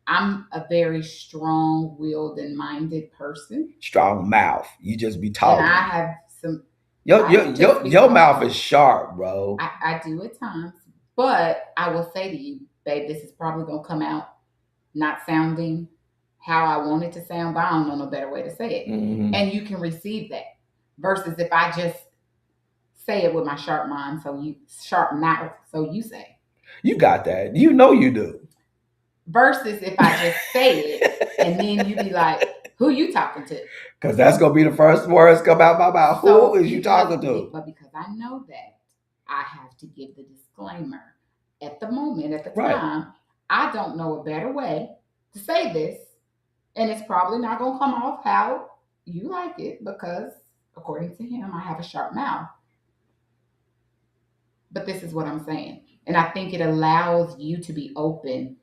I'm a very strong willed and minded person. Strong mouth. You just be And talking. I have some, Your I your don't just your, be your mouth talking. is sharp, bro. I do at times, but I will say to you, babe, this is probably going to come out not sounding how I want it to sound, but I don't know no better way to say it. Hmm. And you can receive that. Versus if I just say it with my sharp mind, sharp mouth, so you say. You got that. You know you do. Versus if I just say it and then you be like, who you talking to? Because that's gonna be the first words come out my mouth. Who is you talking to? But because I know that, I have to give the disclaimer at the moment, at the Right. time. I don't know a better way to say this, and it's probably not going to come off how you like it because, according to him, I have a sharp mouth. But this is what I'm saying. And I think it allows you to be open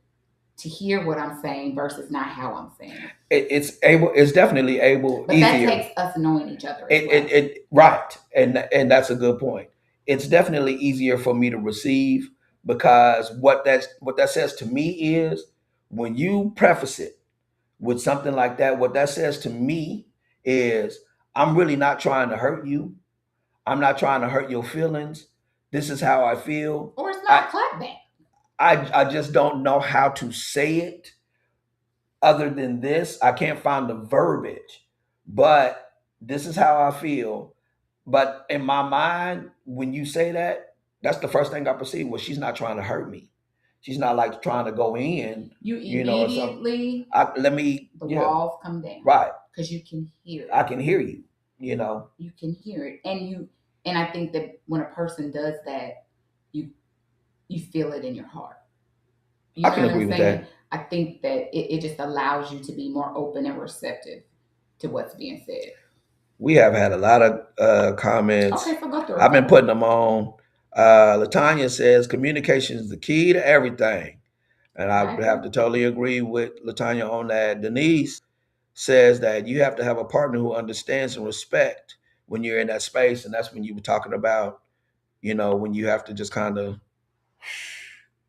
to hear what I'm saying versus not how I'm saying it. It's definitely able But that easier. takes us knowing each other as well. Right, and that's a good point. It's definitely easier for me to receive, because what that says to me is, when you preface it with something like that, what that says to me is, I'm really not trying to hurt you. I'm not trying to hurt your feelings. This is how I feel. Or it's not I clapback. I just don't know how to say it other than this. I can't find the verbiage, but this is how I feel. But in my mind, when you say that, that's the first thing I perceive. Well, she's not trying to hurt me. She's not like trying to go in, You or something. immediately, Let me, the yeah, walls come down. right. Because you can hear I it. can hear you. You can hear it. And I think that when a person does that, you feel it in your heart. You I know can what agree I'm with saying? that. I think that it just allows you to be more open and receptive to what's being said. We have had a lot of comments. Okay, so go through a I've been couple. putting them on. Latanya says communication is the key to everything. And I I have agree. to totally agree with Latanya on that. Denise says that you have to have a partner who understands and respect when you're in that space. And that's when you were talking about, when you have to just kind of,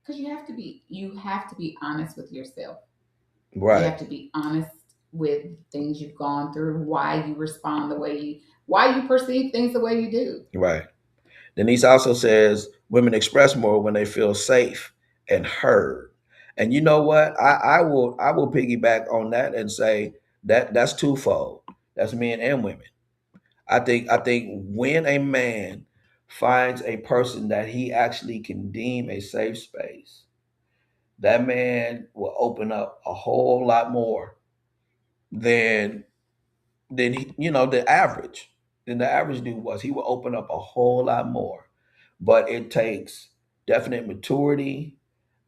Because you have to be honest with yourself. You right, have to be honest with things you've gone through, why you respond the way why you perceive things the way you do. right. Denise also says women express more when they feel safe and heard. And you know what? I will piggyback on that and say that that's twofold. That's men and women. I think when a man finds a person that he actually can deem a safe space, that man will open up a whole lot more than the average. Than the average dude was. He will open up a whole lot more. But it takes definite maturity,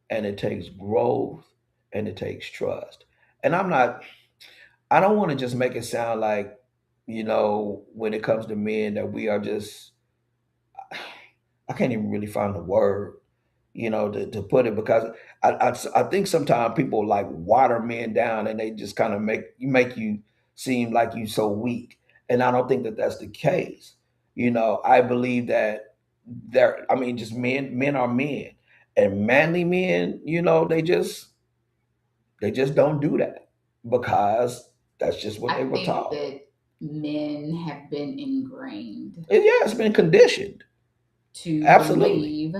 and it takes growth, and it takes trust. And I don't want to just make it sound like, when it comes to men, that we are just, I can't even really find the word, to put it, because I think sometimes people like water men down, and they just kind of make you seem like you so weak. And I don't think that that's the case. I believe that I mean, just men are men, and manly men, they just don't do that, because that's just what I they were think taught. that men have been ingrained And yeah, it's been conditioned. to Absolutely. believe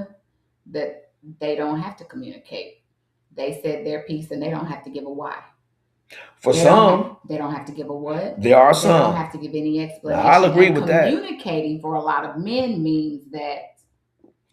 that they don't have to communicate. They said their piece and they don't have to give a why. For some, They don't have to give a what. there are They don't some. have to give any Now, I'll explanation. agree And with that. communicating for a lot of men means that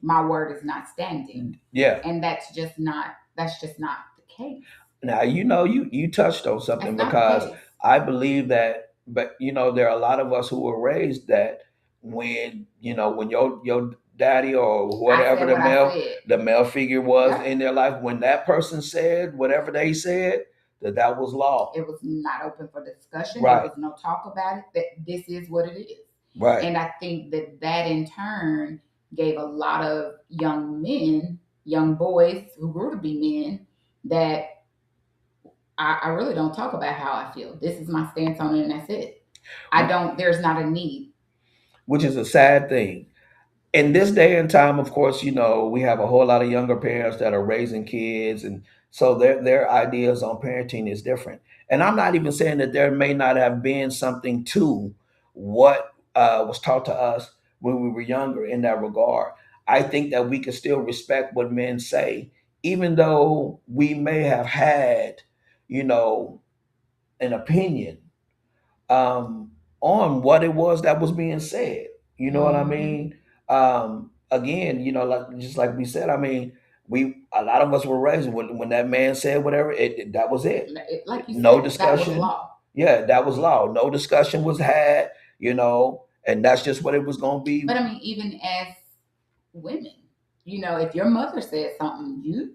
my word is not standing. Yeah. And that's just not the case. Now, you touched on That's something, not the because case. I believe that, but there are a lot of us who were raised that, when your daddy or I whatever said what I said. the male figure was Yep. in their life, when that person said whatever they said, that was law. It was not open for discussion. There Right. was no talk about it. That this is what it is. Right. And I think that in turn gave a lot of young men, young boys who grew to be men, that I really don't talk about how I feel. This is my stance on it, and that's it. There's not a need. Which is a sad thing. In this day and time, of course, we have a whole lot of younger parents that are raising kids, and so their ideas on parenting is different. And I'm not even saying that there may not have been something to what was taught to us when we were younger in that regard. I think that we can still respect what men say, even though we may have had, you know, an opinion on what it was that was being said. You know what I Mm-hmm. mean? Again, like just like we said, I mean, a lot of us were raised when that man said whatever, that was it. Like you No said, that was discussion. law. Yeah, that was law. No discussion was had. And that's just what it was going to be. But I mean, even as women, if your mother said something, you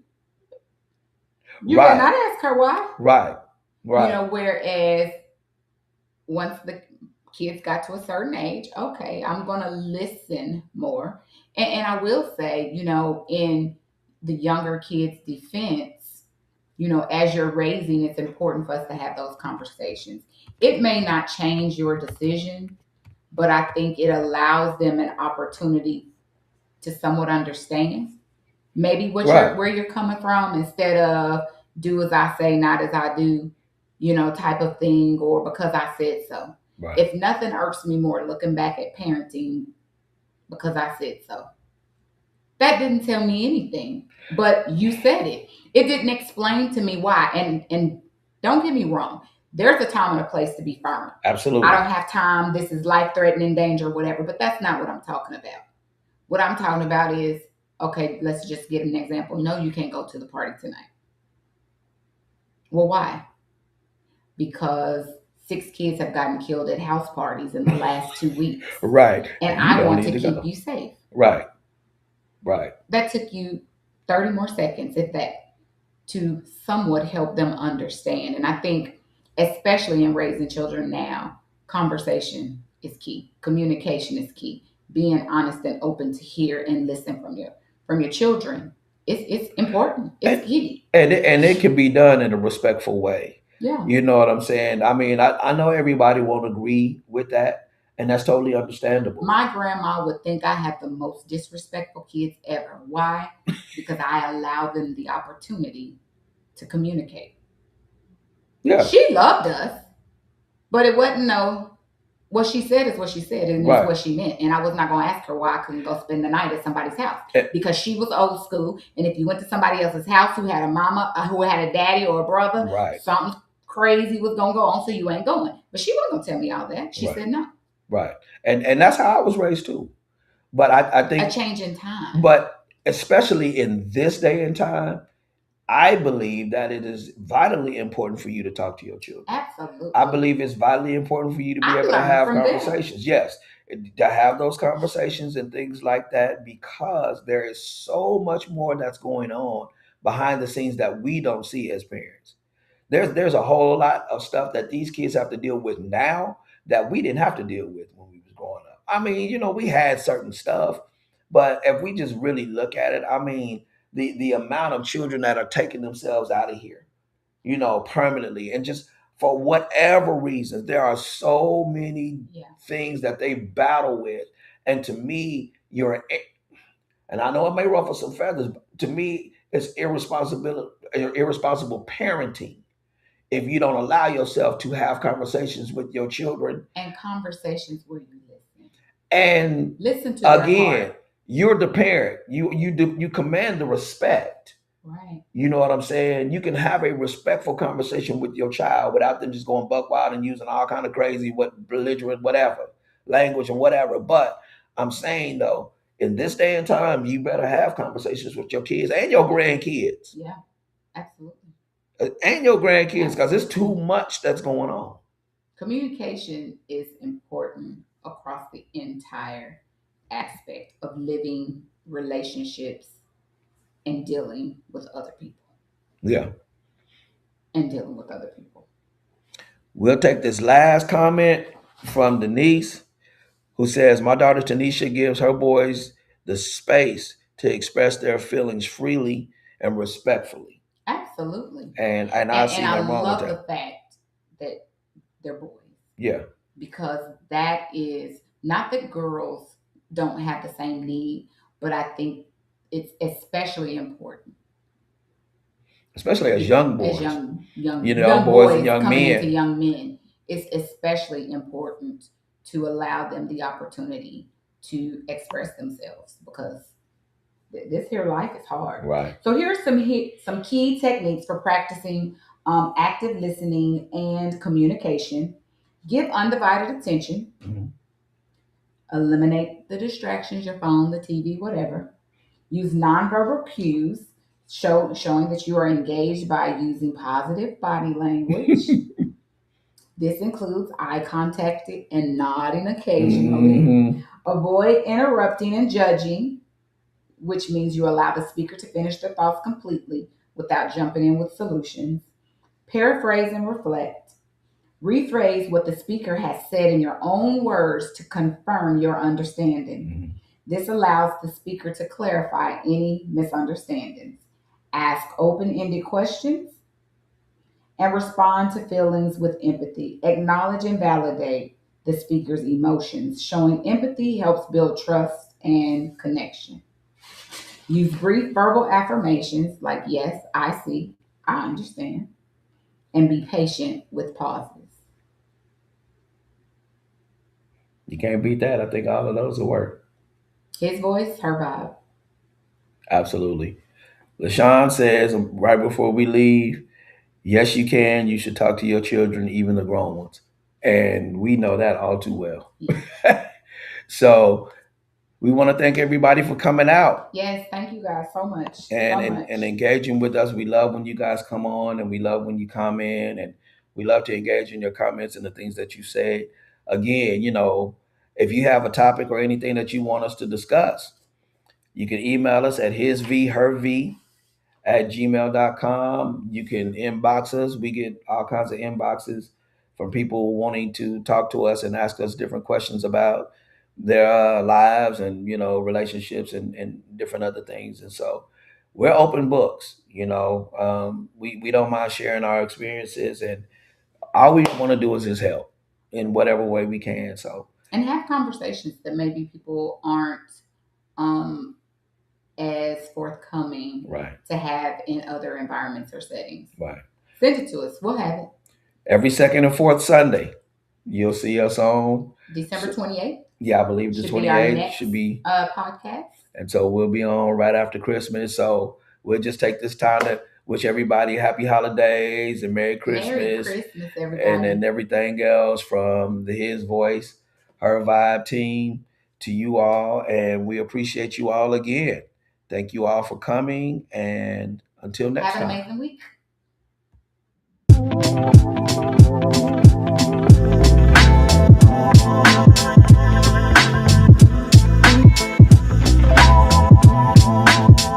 better Right, not ask her why. right, right, Whereas once the kids got to a certain age, okay, I'm going to listen more. And I will say, in the younger kids' defense, as you're raising, it's important for us to have those conversations. It may not change your decision, but I think it allows them an opportunity to somewhat understand maybe Right. where you're coming from, instead of do as I say, not as I do, type of thing, or because I said so. Right. If nothing irks me more looking back at parenting, because I said so. That didn't tell me anything, but you said it. It didn't explain to me why. And don't get me wrong, there's a time and a place to be firm. I Absolutely. don't have time. This is life threatening danger, whatever. But that's not what I'm talking about. What I'm talking about is, okay, let's just give an example. No, you can't go to the party tonight. Well, why? Because 6 kids have gotten killed at house parties in the last 2 weeks. Right. And You I don't want need to to keep go. you safe. Right. Right. That took you 30 more seconds, if that, to somewhat help them understand. And I think, especially in raising children now, conversation is key. Communication is key. Being honest and open to hear and listen from your children. It's important. It's And key. and it can be done in a respectful way. Yeah. You know what I'm saying? I mean, I know everybody won't agree with that, and that's totally understandable. My grandma would think I have the most disrespectful kids ever. Why? Because I allow them the opportunity to communicate. Yeah. She loved us, but it wasn't what she said is what she said, and it's Right. what she meant. And I was not going to ask her why I couldn't go spend the night at somebody's house, Eh, because she was old school. And if you went to somebody else's house who had a mama, who had a daddy or a brother, Right. something crazy was going to go on, so you ain't going. But she wasn't going to tell me all that. She Right. said no. Right. And that's how I was raised too. But I A think, change in time. but especially in this day and time, I believe that it is vitally important for you to talk to your children. Absolutely. I believe it's vitally important for you to be I able to learned have from them. conversations. Yes, to have those conversations and things like that, because there is so much more that's going on behind the scenes that we don't see as parents. There's a whole lot of stuff that these kids have to deal with now that we didn't have to deal with when we was growing up. I mean, we had certain stuff, but if we just really look at it, I mean, the amount of children that are taking themselves out of here, permanently, and just for whatever reasons, there are so many Yeah. things that they battle with. And to me, and I know it may ruffle some feathers, but to me, it's irresponsible parenting if you don't allow yourself to have conversations with your children. And conversations where you listen. And Listen to their again, heart. you're the parent. You command the respect. Right. You know what I'm saying? You can have a respectful conversation with your child without them just going buck wild and using all kind of crazy, belligerent, whatever language and whatever. But I'm saying though, in this day and time, you better have conversations with your kids and your grandkids. Yeah, absolutely. And your grandkids, because it's too much that's going on. Communication is important across the entire aspect of living, relationships, and dealing with other people. Yeah. And dealing with other people. We'll take this last comment from Denise, who says, "My daughter Tanisha gives her boys the space to express their feelings freely and respectfully." Absolutely. And I And see I nothing wrong with love the that. fact that they're boys, Yeah. because that is not that girls don't have the same need, but I think it's especially important Especially as young boys. as young young boys and young coming into men. young men. It's especially important to allow them the opportunity to express themselves, because this here life is hard. Right. So here's some key techniques for practicing active listening and communication. Give undivided attention. Mhm. Eliminate the distractions, your phone, the TV, whatever. Use nonverbal cues, showing that you are engaged by using positive body language. This includes eye contact and nodding occasionally. Mhm. Avoid interrupting and judging, which means you allow the speaker to finish their thoughts completely without jumping in with solutions. Paraphrase and reflect. Rephrase what the speaker has said in your own words to confirm your understanding. Mhm. This allows the speaker to clarify any misunderstandings. Ask open ended questions and respond to feelings with empathy. Acknowledge and validate the speaker's emotions. Showing empathy helps build trust and connection. Use brief verbal affirmations like yes, I see, I understand, and be patient with pauses. You can't beat that. I think all of those will work. His voice, her vibe. Absolutely. LaShawn says right before we leave, yes, you can. You should talk to your children, even the grown ones. And we know that all too well. Yes. So we want to thank everybody for coming out Yes, thank you guys so much. and, So and, much. and engaging with us. We love when you guys come on and we love when you come in and we love to engage in your comments and the things that you say. Again, if you have a topic or anything that you want us to discuss, you can email us at hisvherv@gmail.com. You can inbox us. We get all kinds of inboxes from people wanting to talk to us and ask us different questions about their lives and relationships and different other things. And so we're open books. We don't mind sharing our experiences, and all we want to do is just help in whatever way we can. So And have conversations that maybe people aren't um, as forthcoming right, to have in other environments or settings. right. Send it to us. We'll have it. Every second and fourth Sunday, you'll see us on December 28th Yeah, I believe the should be our 28th next should be, podcast. and so we'll be on right after Christmas. So we'll just take this time to wish everybody happy holidays and Merry Merry Christmas Christmas, and everybody. everything else from the His Voice, Her Vibe team to you all. And we appreciate you all again. Thank you all for coming. And until next Have an time. amazing week.